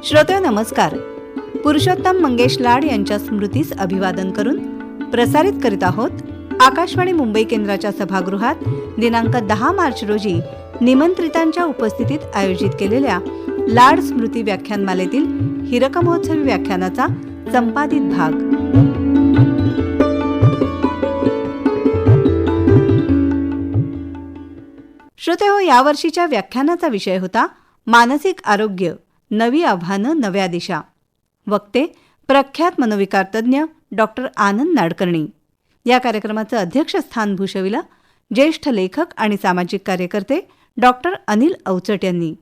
श्रोते नमस्कार. पुरुषोत्तम मंगेश लाड यांच्या स्मृतीस अभिवादन करून प्रसारित करीत आहोत आकाशवाणी मुंबई केंद्राच्या सभागृहात दिनांक 10 मार्च रोजी निमंत्रितांच्या उपस्थितीत आयोजित केलेल्या लाड स्मृती व्याख्यानमालेतील हीरक महोत्सवी व्याख्यानाचा संपादित भाग. श्रोते हो, यावर्षीच्या व्याख्यानाचा विषय होता मानसिक आरोग्य, नवी आव्हानं, नव्या दिशा. वक्ते प्रख्यात मनोविकार तज्ज्ञ डॉक्टर आनंद नाडकर्णी. या कार्यक्रमाचं अध्यक्षस्थान भूषविलं ज्येष्ठ लेखक आणि सामाजिक कार्यकर्ते डॉक्टर अनिल अवचट यांनी.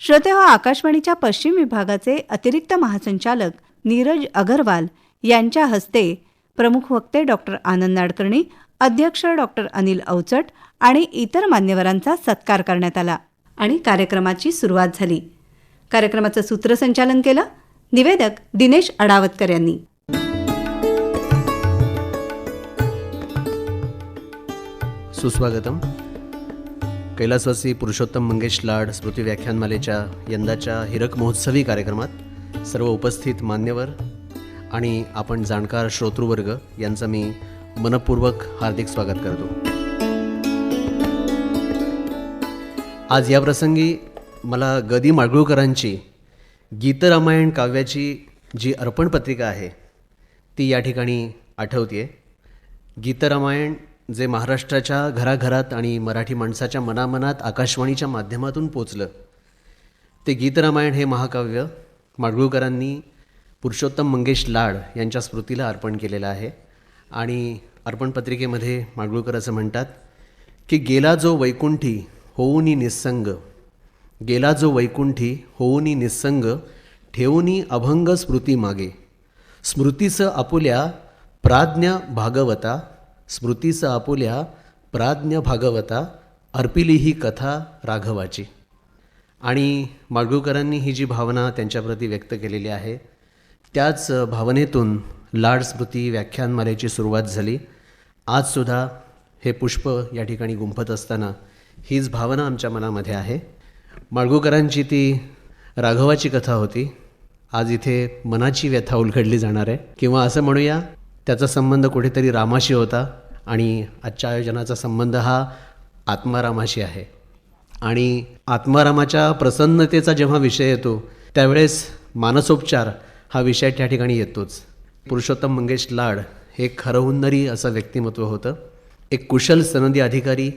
श्रोते हो, आकाशवाणीच्या पश्चिम विभागाचे अतिरिक्त महासंचालक नीरज अगरवाल यांच्या हस्ते प्रमुख वक्ते डॉक्टर आनंद नाडकर्णी, अध्यक्ष डॉक्टर अनिल अवचट आणि इतर मान्यवरांचा सत्कार करण्यात आला आणि कार्यक्रमाची सुरुवात झाली. कार्यक्रमाचं सूत्रसंचालन केलं निवेदक दिनेश अडावतकर यांनी. सुस्वागतम. कैलासवासी पुरुषोत्तम मंगेश लाड स्मृती व्याख्यानमालेच्या यंदाच्या हीरक महोत्सवी कार्यक्रमात सर्व उपस्थित मान्यवर आणि आपण जाणकार श्रोतृवर्ग यांचं मी मनपूर्वक हार्दिक स्वागत करतो. आज या प्रसंगी मला ग. दी. माडगूळकरांची गीतरामायण काव्याची जी अर्पण पत्रिका आहे ती या ठिकाणी आठवते. गीतरामायण जे महाराष्ट्राच्या घराघरात आणि मराठी माणसाच्या मनामनात आकाशवाणीच्या माध्यमातून पोचलं, ते गीतरामायण हे महाकाव्य माडगूळकरांनी पुरुषोत्तम मंगेश लाड यांच्या स्मृतीला अर्पण केलेलं आहे. आणि अर्पण पत्रिकेमध्ये माडगूळकर असं म्हणतात की गेला जो वैकुंठी होऊनी निस्संग, गेला जो वैकुंठी होऊनी निस्संग, ठेवूनी अभंग स्मृती मागे, स्मृतीचं आपुल्या प्राज्ञ भागवता, स्मृतीचं आपुल्या प्राज्ञ भागवता, अर्पिली ही कथा राघवाची. आणि माडगूळकरांनी ही जी भावना त्यांच्याप्रती व्यक्त केलेली आहे त्याच भावनेतून लाड स्मृती व्याख्यानमालेची सुरुवात झाली. आजसुद्धा हे पुष्प या ठिकाणी गुंफत असताना हीच भावना आमच्या मनामध्ये आहे. माडगूळकरांची ती राघवाची कथा होती. आज इथे मनाची व्यथा उलगडली जाणार आहे, किंवा असं म्हणूया त्याचा संबंध कुठेतरी रामाशी होता आणि आजच्या आयोजनाचा संबंध हा आत्मारामाशी आहे. आणि आत्मारामाच्या प्रसन्नतेचा जेव्हा विषय येतो त्यावेळेस मानसोपचार हा विषय त्या ठिकाणी येतोच. पुरुषोत्तम मंगेश लाड हे खरहुन्नरी असं व्यक्तिमत्व होतं. एक कुशल सनदी अधिकारी,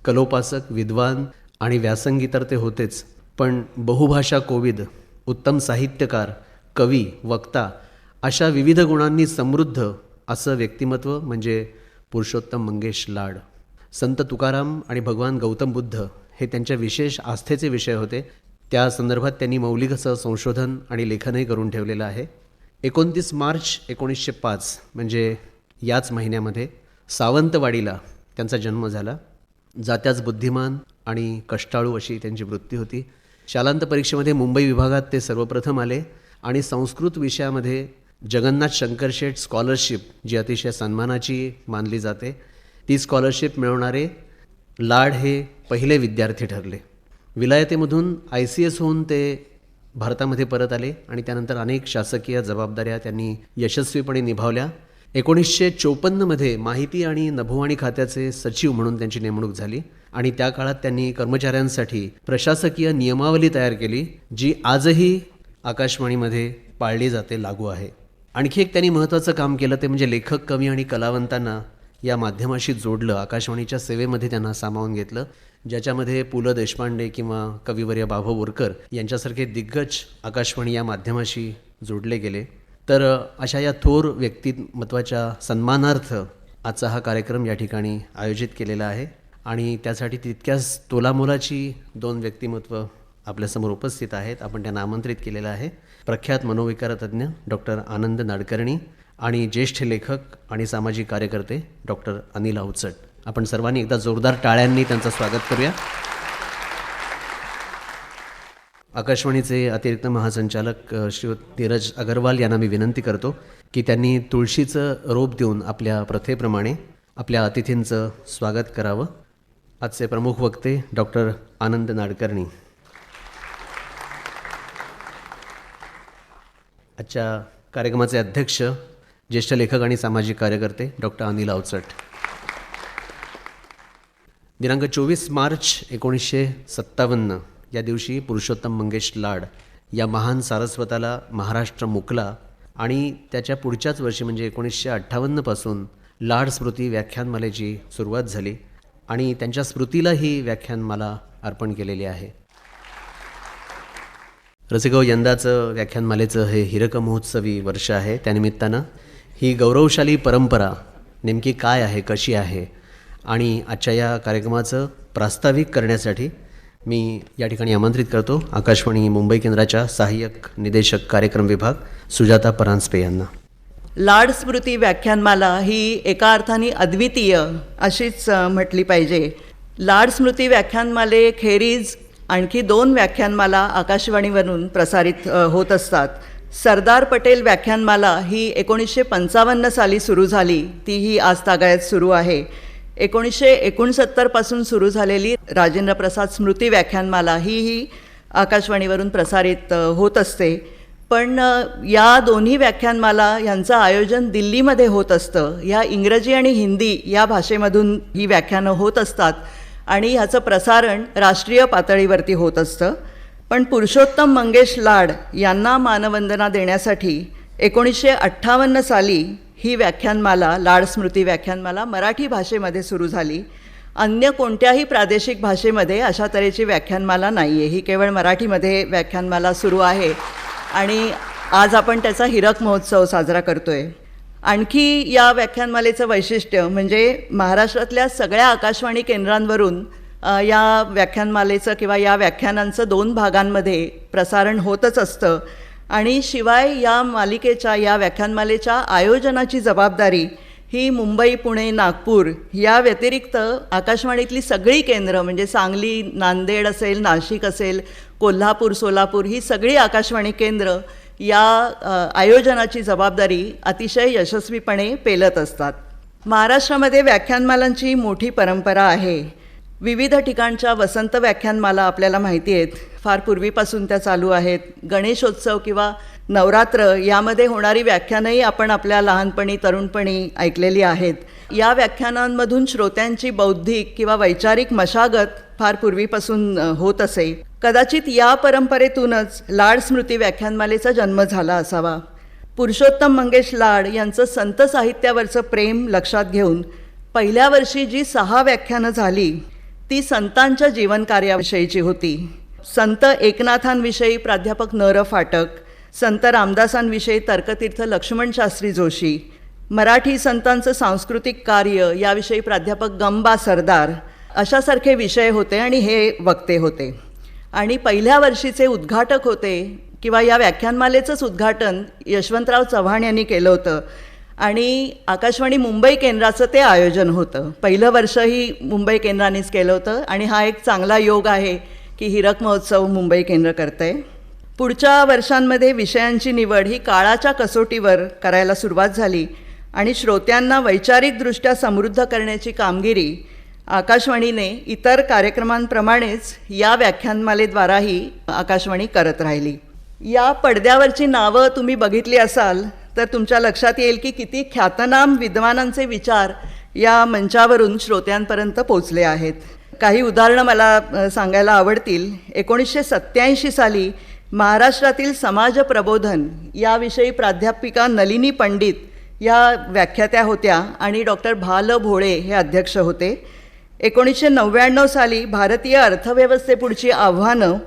कलोपासक, विद्वान आणि व्यासंगी तर ते होतेच, पण बहुभाषा कोविद, उत्तम साहित्यकार, कवी, वक्ता अशा विविध गुणांनी समृद्ध असं व्यक्तिमत्व म्हणजे पुरुषोत्तम मंगेश लाड. संत तुकाराम आणि भगवान गौतम बुद्ध हे त्यांच्या विशेष आस्थेचे विषय होते. त्या संदर्भात त्यांनी मौलिक असं संशोधन आणि लेखनही करून ठेवलेलं आहे. 29 मार्च 1905 म्हणजे याच महिन्यामध्ये सावंतवाडीला त्यांचा जन्म झाला. जात्याच बुद्धिमान आणि कष्टाळू अशी त्यांची वृत्ती होती. शालांत परीक्षेमध्ये मुंबई विभागात ते सर्वप्रथम आले आणि संस्कृत विषयामध्ये जगन्नाथ शंकरशेठ स्कॉलरशिप, जी अतिशय सन्मानाची मानली जाते, ती स्कॉलरशिप मिळवणारे लाड हे पहिले विद्यार्थी ठरले. विलायतेमधून ICS होऊन ते भारतामध्ये परत आले आणि त्यानंतर अनेक शासकीय जबाबदाऱ्या त्यांनी यशस्वीपणे निभावल्या. 1954 माहिती आणि नभोवाणी खात्याचे सचिव म्हणून त्यांची नेमणूक झाली आणि त्या काळात त्यांनी कर्मचाऱ्यांसाठी प्रशासकीय नियमावली तयार केली, जी आजही आकाशवाणीमध्ये पाळली जाते, लागू आहे. आणखी एक त्यांनी महत्त्वाचं काम केलं ते म्हणजे लेखक, कवी आणि कलावंतांना या माध्यमाशी जोडलं, आकाशवाणीच्या सेवेमध्ये त्यांना सामावून घेतलं, ज्याच्यामध्ये पु ल देशपांडे किंवा कविवर्य बाभा बोरकर यांच्यासारखे दिग्गज आकाशवाणी या माध्यमाशी जोडले गेले. तर अशा या थोर व्यक्तिमत्वाच्या सन्मानार्थ आजचा हा कार्यक्रम या ठिकाणी आयोजित केलेला आहे. आणि त्यासाठी तितक्याच तोलामोलाची 2 व्यक्तिमत्व आपल्यासमोर उपस्थित आहेत. आपण त्यांना आमंत्रित केलेलं आहे. प्रख्यात मनोविकार तज्ज्ञ डॉक्टर आनंद नाडकर्णी आणि ज्येष्ठ लेखक आणि सामाजिक कार्यकर्ते डॉक्टर अनिल अवचट. आपण सर्वांनी एकदा जोरदार टाळ्यांनी त्यांचं स्वागत करूया. आकाशवाणीचे अतिरिक्त महासंचालक श्रीयुत नीरज अगरवाल यांना मी विनंती करतो की त्यांनी तुळशीचं रोप देऊन आपल्या प्रथेप्रमाणे आपल्या अतिथींचं स्वागत करावं. आजचे प्रमुख वक्ते डॉक्टर आनंद नाडकर्णी. आजच्या कार्यक्रमाचे अध्यक्ष ज्येष्ठ लेखक आणि सामाजिक कार्यकर्ते डॉक्टर अनिल अवचट. दिनांक 24 मार्च 1957 या दिवशी पुरुषोत्तम मंगेश लाड या महान सारस्वताला महाराष्ट्र मुकला आणि त्याच्या पुढच्याच वर्षी म्हणजे 1958पासून लाड स्मृती व्याख्यानमालेची सुरुवात झाली आणि त्यांच्या स्मृतीला ही व्याख्यानमाला अर्पण केलेली आहे. रसिको, यंदाचं व्याख्यानमालेचं हे हीरक महोत्सवी वर्ष आहे. त्यानिमित्तानं ही गौरवशाली परंपरा नेमकी काय आहे, कशी आहे आणि आजच्या या कार्यक्रमाचं प्रास्ताविक करण्यासाठी मी या ठिकाणी आमंत्रित करतो आकाशवाणी मुंबई केंद्राच्या सहाय्यक निदेशक कार्यक्रम विभाग सुजाता परांजपे यांना. लाड स्मृती व्याख्यानमाला ही एका अर्थाने अद्वितीय अशीच म्हटली पाहिजे. लाड स्मृती व्याख्यानमालेखेरीज आणखी 2 व्याख्यानमाला आकाशवाणीवरून प्रसारित होत असतात. सरदार पटेल व्याख्यानमाला ही 1955 साली सुरू झाली, तीही आजतागायत सुरू आहे. 1969पासून सुरू झालेली राजेंद्र प्रसाद स्मृती व्याख्यानमाला ही आकाशवाणीवरून प्रसारित होत असते. पण या दोन्ही व्याख्यानमाला यांचं आयोजन दिल्लीमध्ये होत असतं. ह्या इंग्रजी आणि हिंदी या भाषेमधून ही व्याख्यानं होत असतात आणि ह्याचं प्रसारण राष्ट्रीय पातळीवरती होत असतं. पण पुरुषोत्तम मंगेश लाड यांना मानवंदना देण्यासाठी 1958 साली ही व्याख्यानमाला, लाड स्मृती व्याख्यानमाला मराठी भाषेमध्ये सुरू झाली. अन्य कोणत्याही प्रादेशिक भाषेमध्ये अशा तऱ्हेची व्याख्यानमाला नाही आहे. ही केवळ मराठीमध्ये व्याख्यानमाला सुरू आहे आणि आज आपण त्याचा हीरक महोत्सव साजरा करतो आहे. आणखी या व्याख्यानमालेचं वैशिष्ट्य म्हणजे महाराष्ट्रातल्या सगळ्या आकाशवाणी केंद्रांवरून या व्याख्यानमालेचं किंवा या व्याख्यानांचं 2 भागांमध्ये प्रसारण होतच असतं आणि शिवाय या मालिकेच्या, या व्याख्यानमालेच्या आयोजनाची जबाबदारी ही मुंबई, पुणे, नागपूर या व्यतिरिक्त आकाशवाणीतली सगळी केंद्रं म्हणजे सांगली, नांदेड असेल, नाशिक असेल, कोल्हापूर, सोलापूर ही सगळी आकाशवाणी केंद्र या आयोजनाची जबाबदारी अतिशय यशस्वीपणे पेलत असतात. महाराष्ट्रामध्ये व्याख्यानमालांची मोठी परंपरा आहे. विविध ठिकाणच्या वसंत व्याख्यानमाला आपल्याला माहिती आहेत, फार पूर्वीपासून त्या चालू आहेत. गणेशोत्सव किंवा नवरात्र यामध्ये होणारी व्याख्यानंही आपण आपल्या लहानपणी, तरुणपणी ऐकलेली आहेत. या व्याख्यानांमधून श्रोत्यांची बौद्धिक किंवा वैचारिक मशागत फार पूर्वीपासून होत असे. कदाचित या परंपरेतूनच लाड स्मृती व्याख्यानमालेचा जन्म झाला असावा. पुरुषोत्तम मंगेश लाड यांचं संत साहित्यावरचं प्रेम लक्षात घेऊन पहिल्या वर्षी जी 6 व्याख्यानं झाली ती संतांच्या जीवनकार्याविषयीची होती. संत एकनाथांविषयी प्राध्यापक न. र. फाटक, संत रामदासांविषयी तर्कतीर्थ लक्ष्मणशास्त्री जोशी, मराठी संतांचं सांस्कृतिक कार्य याविषयी प्राध्यापक गंबा सरदार अशासारखे विषय होते आणि हे वक्ते होते. आणि पहिल्या वर्षीचे उद्घाटक होते किंवा या व्याख्यानमालेचंच उद्घाटन यशवंतराव चव्हाण यांनी केलं होतं आणि आकाशवाणी मुंबई केंद्राचं ते आयोजन होतं. पहिलं वर्षही मुंबई केंद्रानेच केलं होतं आणि हा एक चांगला योग आहे की हीरक महोत्सव मुंबई केंद्र करतंय. पुढच्या वर्षांमध्ये विषयांची निवड ही काळाच्या कसोटीवर करायला सुरुवात झाली आणि श्रोत्यांना वैचारिकदृष्ट्या समृद्ध करण्याची कामगिरी आकाशवाणीने इतर कार्यक्रमांप्रमाणेच या व्याख्यानमालेद्वाराही आकाशवाणी करत राहिली. या पडद्यावरची नावं तुम्ही बघितली असाल तर तुमच्या लक्षात येईल की किती ख्यातनाम विद्वानांचे विचार या मंचावरून श्रोत्यांपर्यंत पोचले आहेत. काही उदाहरणं मला सांगायला आवडतील. 1987 साली महाराष्ट्रातील समाज प्रबोधन याविषयी प्राध्यापिका नलिनी पंडित या व्याख्यात्या होत्या आणि डॉक्टर भाल भोळे हे अध्यक्ष होते. 1999 साली भारतीय अर्थव्यवस्थेपुढची आव्हानं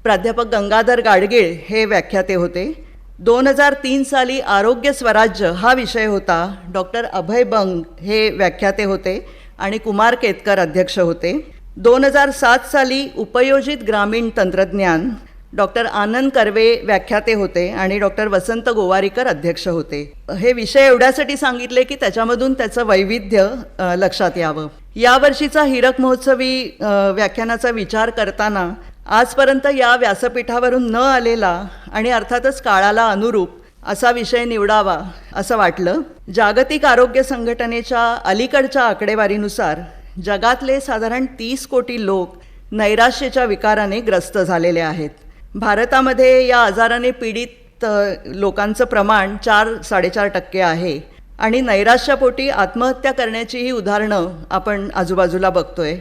प्राध्यापक गंगाधर गाडगीळ हे व्याख्याते होते. 2003 साली आरोग्य स्वराज्य हा विषय होता. डॉक्टर अभय बंग हे व्याख्याते होते आणि कुमार केतकर अध्यक्ष होते. 2007 साली उपयोजित ग्रामीण तंत्रज्ञान डॉक्टर आनंद कर्वे व्याख्याते होते आणि डॉक्टर वसंत गोवारीकर अध्यक्ष होते. हे विषय एवढ्यासाठी सांगितले की त्याच्यामधून त्याचं वैविध्य लक्षात यावं. यावर्षीचा हीरक महोत्सवी व्याख्यानाचा विचार करताना आजपर्यंत या व्यासपीठावरून न आलेला आणि अर्थातच काळाला अनुरूप असा विषय निवडावा असं वाटलं. जागतिक आरोग्य संघटनेच्या अलीकडच्या आकडेवारीनुसार जगातले साधारण 30 कोटी लोक नैराश्याच्या विकाराने ग्रस्त झालेले आहेत. भारतामध्ये या आजाराने पीडित लोकांचं प्रमाण 4-4.5% आहे आणि नैराश्यापोटी आत्महत्या करण्याचीही उदाहरणं आपण आजूबाजूला बघतोय.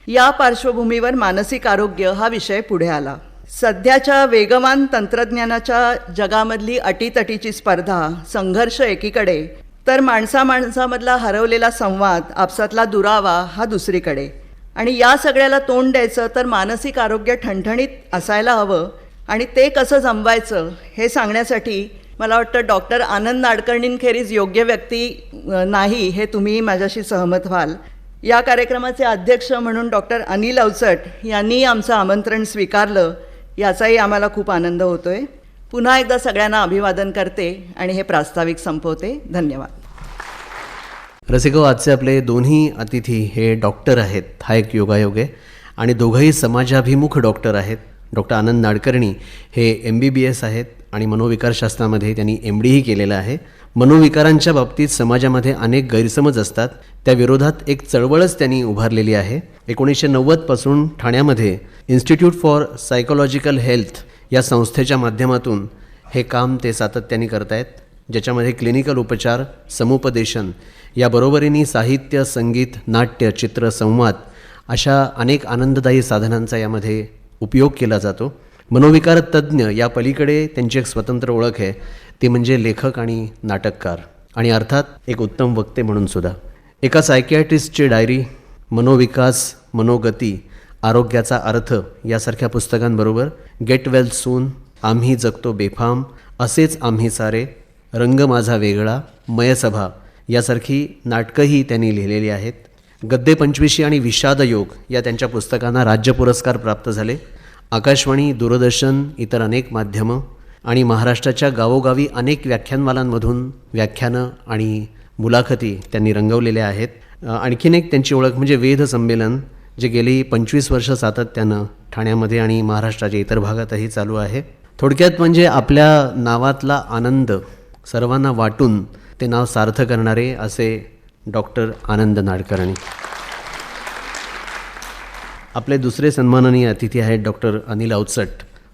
या पार्श्वभूमीवर मानसिक आरोग्य हा विषय पुढे आला. सध्याच्या वेगवान तंत्रज्ञानाच्या जगामधली अटीतटीची स्पर्धा, संघर्ष एकीकडे, तर माणसामधला हरवलेला संवाद, आपसातला दुरावा हा दुसरीकडे. आणि या सगळ्याला तोंड द्यायचं तर मानसिक आरोग्य ठणठणीत असायला हवं आणि ते कसं जमवायचं हे सांगण्यासाठी मला वाटतं डॉक्टर आनंद नाडकर्णींखेरीज योग्य व्यक्ती नाही हे तुम्ही माझ्याशी सहमत व्हाल. या कार्यक्रमाचे अध्यक्ष म्हणून डॉक्टर अनिल अवचट यांनी आमचं आमंत्रण स्वीकारलं, याचाही आम्हाला खूप आनंद होतोय. पुन्हा एकदा सगळ्यांना अभिवादन करते आणि हे प्रास्ताविक संपवते. धन्यवाद. रसिको, आजचे आपले दोन्ही अतिथी हे डॉक्टर आहेत, हा एक योगायोग आहे. आणि दोघंही समाजाभिमुख डॉक्टर आहेत. डॉक्टर आनंद नाडकर्णी हे MBBS आहेत आणि मनोविकारशास्त्रामध्ये त्यांनी MDही केलेलं आहे. मनोविकारांच्या बाबतीत समाजामध्ये अनेक गैरसमज असतात, त्या विरोधात एक चळवळच त्यांनी उभारलेली आहे. 1990पासून ठाण्यामध्ये इन्स्टिट्यूट फॉर सायकोलॉजिकल हेल्थ या संस्थेच्या माध्यमातून हे काम ते सातत्याने करत आहेत, ज्याच्यामध्ये क्लिनिकल उपचार, समुपदेशन याबरोबरीने साहित्य, संगीत, नाट्य, चित्र, संवाद अशा अनेक आनंददायी साधनांचा यामध्ये उपयोग केला जातो. मनोविकार तज्ज्ञ या पलीकडे त्यांची एक स्वतंत्र ओळख आहे, ती म्हणजे लेखक आणि नाटककार आणि अर्थात एक उत्तम वक्ते म्हणून सुद्धा. एका सायकियाट्रिस्टची डायरी, मनोविकास, मनोगती, आरोग्याचा अर्थ यासारख्या पुस्तकांबरोबर गेट वेल सून, आम्ही जगतो बेफाम, असेच आम्ही सारे, रंग माझा वेगळा, मयसभा यासारखी नाटकंही त्यांनी लिहिलेली आहेत. गद्दे पंचविशी आणि विषाद योग या त्यांच्या पुस्तकांना राज्य पुरस्कार प्राप्त झाले. आकाशवाणी, दूरदर्शन, इतर अनेक माध्यमं आणि महाराष्ट्राच्या गावोगावी अनेक व्याख्यानमालांमधून व्याख्यानं आणि मुलाखती त्यांनी रंगवलेल्या आहेत. आणखीन एक त्यांची ओळख म्हणजे वेध संमेलन, जे गेली 25 वर्ष सातत्यानं ठाण्यामध्ये आणि महाराष्ट्राच्या इतर भागातही चालू आहे. थोडक्यात म्हणजे आपल्या नावातला आनंद सर्वांना वाटून ते नाव सार्थ करणारे असे डॉक्टर आनंद नाडकर्णी. आपले दुसरे सन्माननीय अतिथी आहेत डॉक्टर अनिल अवचट,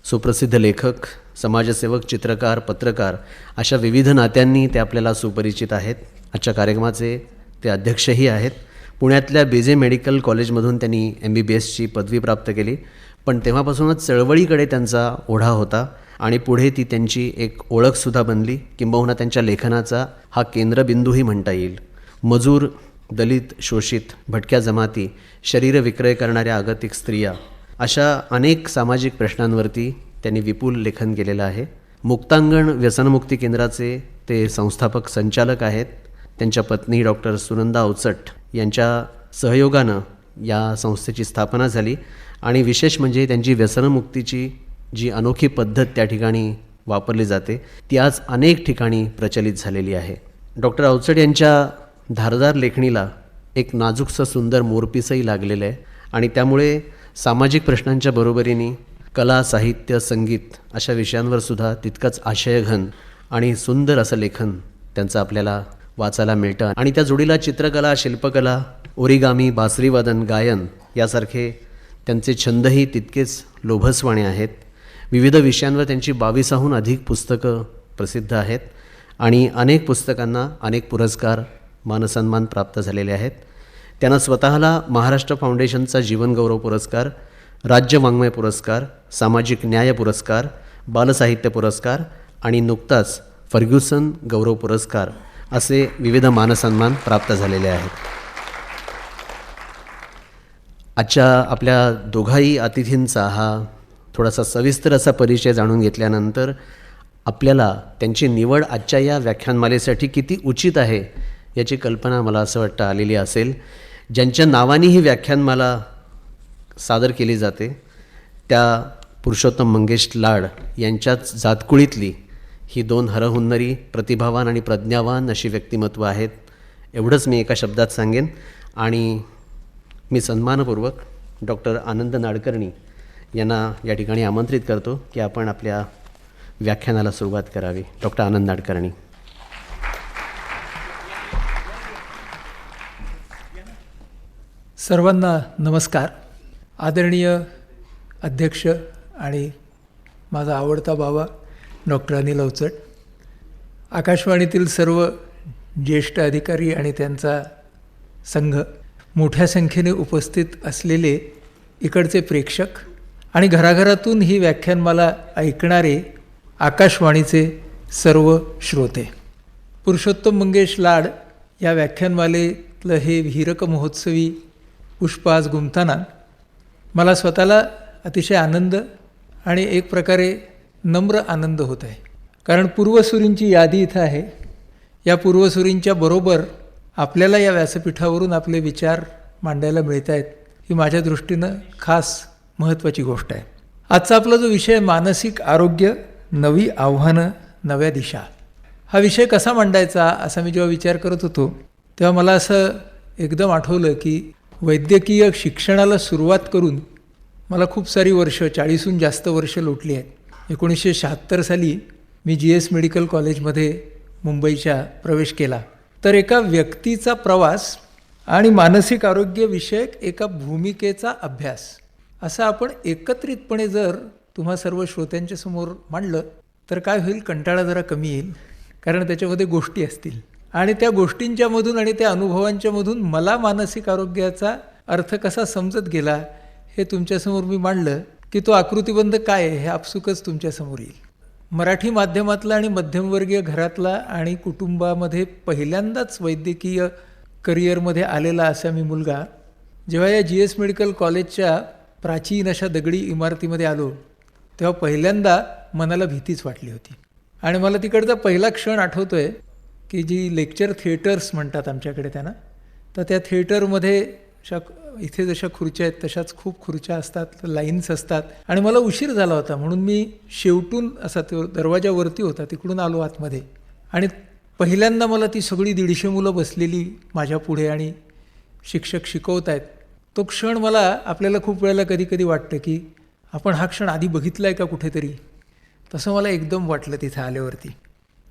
सुप्रसिद्ध लेखक, समाजसेवक, चित्रकार, पत्रकार अशा विविध नात्यांनी ते आपल्याला सुपरिचित आहेत. आजच्या कार्यक्रमाचे ते अध्यक्षही आहेत. पुण्यातल्या BJ मेडिकल कॉलेजमधून त्यांनी MBBSची पदवी प्राप्त केली, पण तेव्हापासूनच चळवळीकडे त्यांचा ओढा होता आणि पुढे ती त्यांची एक ओळखसुद्धा बनली, किंबहुना त्यांच्या लेखनाचा हा केंद्रबिंदूही म्हणता येईल. मजूर, दलित, शोषित, भटक्या जमाती, शरीर विक्रय करणाऱ्या आगतिक स्त्रिया अशा अनेक सामाजिक प्रश्नांवरती त्यांनी विपुल लेखन केलेलं आहे. मुक्तांगण व्यसनमुक्ती केंद्राचे ते संस्थापक संचालक आहेत. त्यांच्या पत्नी डॉक्टर सुनंदा अवचट यांच्या सहयोगानं या संस्थेची स्थापना झाली आणि विशेष म्हणजे त्यांची व्यसनमुक्तीची जी अनोखी पद्धत त्या ठिकाणी वापरली जाते ती आज अनेक ठिकाणी प्रचलित झालेली आहे. डॉक्टर अवचट यांच्या धारदार लेखणीला एक नाजूकसं सुंदर मोरपीसही लागलेलं आहे आणि त्यामुळे सामाजिक प्रश्नांच्या बरोबरीने कला, साहित्य, संगीत अशा विषयांवर सुद्धा तितकंच आशयघन आणि सुंदर असं लेखन त्यांचं आपल्याला वाचायला मिळतं. आणि त्या जोडीला चित्रकला, शिल्पकला, ओरिगामी, बासरीवादन, गायन यासारखे त्यांचे छंदही तितकेच लोभसवाणे आहेत. विविध विषयांवर त्यांची 22हून अधिक पुस्तकं प्रसिद्ध आहेत आणि अनेक पुस्तकांना अनेक पुरस्कार, मानसन्मान प्राप्त झालेले आहेत. त्यांना स्वतःला महाराष्ट्र फाउंडेशनचा जीवनगौरव पुरस्कार, राज्य वाङ्मय पुरस्कार, सामाजिक न्याय पुरस्कार, बालसाहित्य पुरस्कार आणि नुकताच फर्ग्युसन गौरव पुरस्कार असे विविध मानसन्मान प्राप्त झालेले आहेत. आजच्या आपल्या दोघाही अतिथींचा हा थोडासा सविस्तर असा परिचय जाणून घेतल्यानंतर आपल्याला त्यांची निवड आजच्या या व्याख्यानमालेसाठी किती उचित आहे याची कल्पना मला असं वाटतं आलेली असेल. ज्यांच्या नावाने ही व्याख्यानमाला सादर केली जाते त्या पुरुषोत्तम मंगेश लाड यांच्याच जातकुळीतली ही 2 हरहुन्नरी, प्रतिभावान आणि प्रज्ञावान अशी व्यक्तिमत्व आहेत. एवढंच मी एका शब्दात सांगेन आणि मी सन्मानपूर्वक डॉक्टर आनंद नाडकर्णी यांना या ठिकाणी आमंत्रित करतो की आपण आपल्या व्याख्यानाला सुरुवात करावी. डॉक्टर आनंद नाडकर्णी. सर्वांना नमस्कार. आदरणीय अध्यक्ष आणि माझा आवडता बाबा डॉक्टर अनिल अवचट, आकाशवाणीतील सर्व ज्येष्ठ अधिकारी आणि त्यांचा संघ, मोठ्या संख्येने उपस्थित असलेले इकडचे प्रेक्षक आणि घराघरातून ही व्याख्यानमाला ऐकणारे आकाशवाणीचे सर्व श्रोते. पुरुषोत्तम मंगेश लाड या व्याख्यानमालेतलं हे हीरक महोत्सवी पुष्प आज गुंफताना मला स्वतःला अतिशय आनंद आणि एक प्रकारे नम्र आनंद होत आहे. कारण पूर्वसुरींची यादी इथं आहे. या पूर्वसुरींच्या बरोबर आपल्याला या व्यासपीठावरून आपले विचार मांडायला मिळत आहेत, ही माझ्या दृष्टीनं खास महत्त्वाची गोष्ट आहे. आजचा आपला जो विषय आहे, मानसिक आरोग्य, नवी आव्हानं, नव्या दिशा, हा विषय कसा मांडायचा असा मी जेव्हा विचार करत होतो तेव्हा मला असं एकदम आठवलं की वैद्यकीय शिक्षणाला सुरुवात करून मला खूप सारी वर्ष, 40हून जास्त वर्ष लोटली आहेत. 1976 साली मी GS मेडिकल कॉलेजमध्ये मुंबईच्या प्रवेश केला. तर एका व्यक्तीचा प्रवास आणि मानसिक आरोग्यविषयक एका भूमिकेचा अभ्यास असं आपण एकत्रितपणे जर तुम्हा सर्व श्रोत्यांच्या समोर मांडलं तर काय होईल, कंटाळा जरा कमी येईल. कारण त्याच्यामध्ये गोष्टी असतील आणि त्या गोष्टींच्यामधून आणि त्या अनुभवांच्यामधून मला मानसिक आरोग्याचा अर्थ कसा समजत गेला हे तुमच्यासमोर मी मांडलं की तो आकृतिबंध काय आहे हे आपसुकच तुमच्यासमोर येईल. मराठी माध्यमातला आणि मध्यमवर्गीय घरातला आणि कुटुंबामध्ये पहिल्यांदाच वैद्यकीय करिअरमध्ये आलेला असा मी मुलगा जेव्हा या GS मेडिकल कॉलेजच्या प्राचीन अशा दगडी इमारतीमध्ये आलो तेव्हा पहिल्यांदा मनाला भीतीच वाटली होती. आणि मला तिकडचा पहिला क्षण आठवतो आहे की जी लेक्चर थिएटर्स म्हणतात आमच्याकडे त्यांना, तर त्या थिएटरमध्ये इथे जशा खुर्च्या आहेत तशाच खूप खुर्च्या असतात, लाईन्स असतात. आणि मला उशीर झाला होता म्हणून मी शेवटून असा तो दरवाजावरती होता तिकडून आलो आतमध्ये. आणि पहिल्यांदा मला ती सगळी 150 मुलं बसलेली माझ्या पुढे आणि शिक्षक शिकवत आहेत. तो क्षण मला आपल्याला खूप वेळेला कधी कधी वाटतं की आपण हा क्षण आधी बघितला आहे का कुठेतरी, तसं मला एकदम वाटलं तिथं आल्यावरती.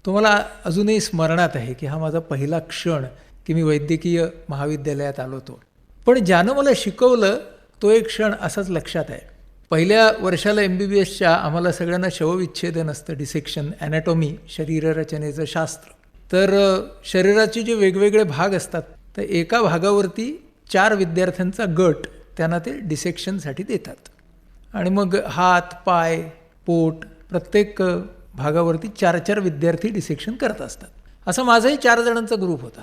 तो मला अजूनही स्मरणात आहे की हा माझा पहिला क्षण की मी वैद्यकीय महाविद्यालयात आलो होतो. पण ज्यानं मला शिकवलं तो एक क्षण असाच लक्षात आहे. पहिल्या वर्षाला MBBSच्या आम्हाला सगळ्यांना शवविच्छेदन असतं, डिसेक्शन, ॲनॅटॉमी, शरीररचनेचं शास्त्र. तर शरीराचे जे वेगवेगळे भाग असतात तर एका भागावरती 4 विद्यार्थ्यांचा गट त्यांना ते डिसेक्शनसाठी देतात. आणि मग हात, पाय, पोट प्रत्येक भागावरती 4 विद्यार्थी डिसेक्शन करत असतात. असं माझाही 4 जणांचा ग्रुप होता.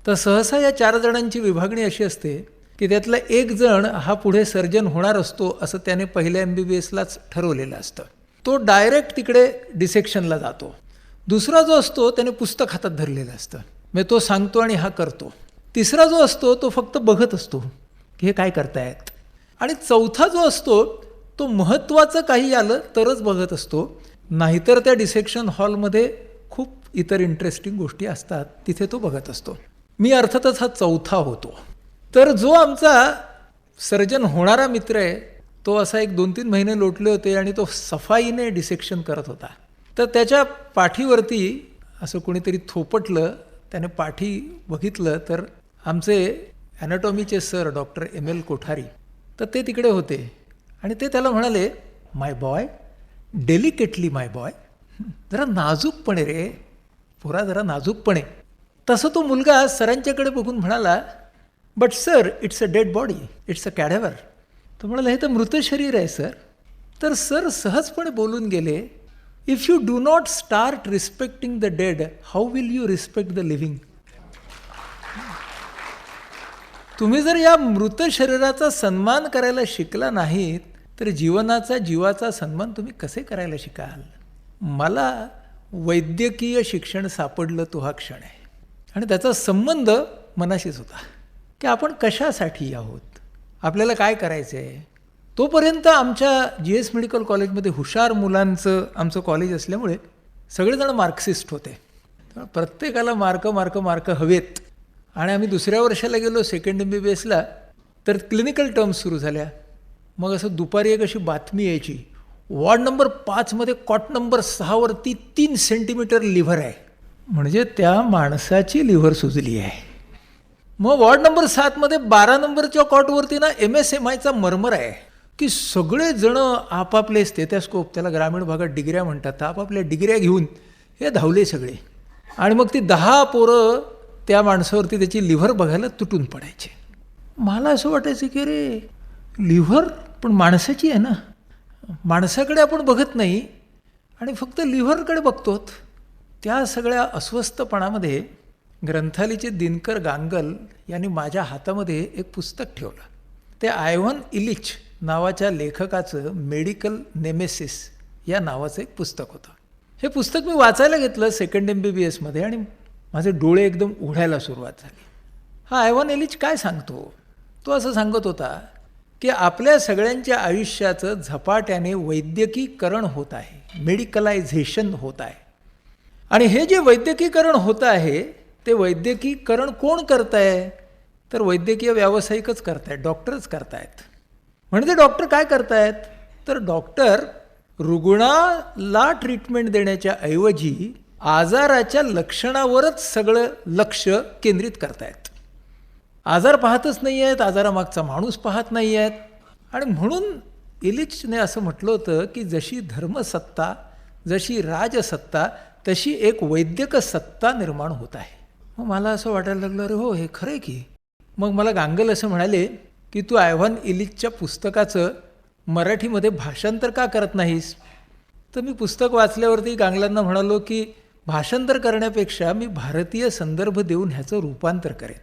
तर सहसा या 4 जणांची विभागणी अशी असते की त्यातला एक जण हा पुढे सर्जन होणार असतो असं त्याने पहिल्या MBBSलाच ठरवलेलं असतं. तो डायरेक्ट तिकडे डिसेक्शनला जातो. दुसरा जो असतो त्याने पुस्तक हातात धरलेलं असतं, मग तो सांगतो आणि हा करतो. तिसरा जो असतो तो फक्त बघत असतो की हे काय करतायत. आणि चौथा जो असतो तो महत्त्वाचं काही आलं तरच बघत असतो, नाहीतर त्या डिसेक्शन हॉलमध्ये खूप इतर इंटरेस्टिंग गोष्टी असतात तिथे तो बघत असतो. मी अर्थातच हा चौथा होतो. तर जो आमचा सर्जन होणारा मित्र आहे तो असा एक 2-3 महिने लोटले होते आणि तो सफाईने डिसेक्शन करत होता. तर त्याच्या पाठीवरती असं कोणीतरी थोपटलं, त्याने पाठी बघितलं तर आमचे ॲनाटॉमीचे सर डॉक्टर ML कोठारी तर ते तिकडे होते. आणि ते त्याला म्हणाले, माय बॉय, डेलिकेटली माय बॉय, जरा नाजूकपणे रे पोरा, जरा नाजूकपणे. तसं तो मुलगा सरांच्याकडे बघून म्हणाला, but sir it's a dead body, it's a cadaver. तो म्हणाला हे तर मृत शरीर आहे सर. तर सर सहजपणे बोलून गेले, if you do not start respecting the dead, how will you respect the living. तुम्ही जर या मृत शरीराचा सन्मान करायला शिकला नाहीत तर जीवाचा सन्मान तुम्ही कसे करायला शिकाल. मला वैद्यकीय शिक्षण सापडलं तो हा क्षण आहे. आणि त्याचा संबंध मनाशीच होता की आपण कशासाठी आहोत, आपल्याला काय करायचं आहे. तोपर्यंत आमच्या GS मेडिकल कॉलेजमध्ये हुशार मुलांचं आमचं कॉलेज असल्यामुळे सगळेजण मार्क्सिस्ट होते. प्रत्येकाला मार्क हवेत. आणि आम्ही दुसऱ्या वर्षाला गेलो सेकंड MBBSला तर क्लिनिकल टर्म्स सुरू झाल्या. मग असं दुपारी एक अशी बातमी यायची, ward number 5 cot number 6 3 centimetre liver आहे. म्हणजे त्या माणसाची लिव्हर सुजली आहे. मग वॉर्ड नंबर 7 12 नंबरच्या कॉटवरती ना MSMIचा मर्मर आहे. की सगळेजण आपापले स्टेथोस्कोप, त्याला ग्रामीण भागात डिग्र्या म्हणतात, आपापल्या डिग्र्या घेऊन हे धावले सगळे. आणि मग ती 10 पोरं त्या माणसावरती त्याची लिव्हर बघायला तुटून पडायचे. मला असं वाटायचं की अरे लिव्हर पण माणसाची आहे ना, माणसाकडे आपण बघत नाही आणि फक्त लिव्हरकडे बघतो. त्या सगळ्या अस्वस्थपणामध्ये ग्रंथालीचे दिनकर गांगल यांनी माझ्या हातामध्ये एक पुस्तक ठेवलं. ते आयव्हन इलिच नावाच्या लेखकाचं मेडिकल नेमेसिस या नावाचं एक पुस्तक होतं. हे पुस्तक मी वाचायला घेतलं सेकंड MBBSमध्ये आणि माझे डोळे एकदम उघडायला सुरुवात झाली. हा आयव्हन इलिच काय सांगतो? तो असं सांगत होता की आपल्या सगळ्यांच्या आयुष्याचं झपाट्याने वैद्यकीकरण होत आहे, मेडिकलायझेशन होत आहे. आणि हे जे वैद्यकीकरण होत आहे ते वैद्यकीकरण कोण करत आहे? तर वैद्यकीय व्यावसायिकच करतायत, डॉक्टरच करतायत. म्हणजे डॉक्टर काय करतायत? तर डॉक्टर रुग्णाला ट्रीटमेंट देण्याच्या ऐवजी आजाराच्या लक्षणावरच सगळं लक्ष केंद्रित करतायत. आजार पाहतच नाही आहेत, आजारामागचा माणूस पाहत नाही आहेत. आणि म्हणून इलिचने असं म्हटलं होतं की जशी धर्मसत्ता, जशी राजसत्ता, तशी एक वैद्यक सत्ता निर्माण होत आहे. मग मला असं वाटायला लागलं अरे हो, हे खरं आहे की. मग मला गांगल असं म्हणाले की तू आयव्हन इलिचच्या पुस्तकाचं मराठीमध्ये भाषांतर का करत नाहीस? तर मी पुस्तक वाचल्यावरती गांगलांना म्हणालो की भाषांतर करण्यापेक्षा मी भारतीय संदर्भ देऊन ह्याचं रूपांतर करेन.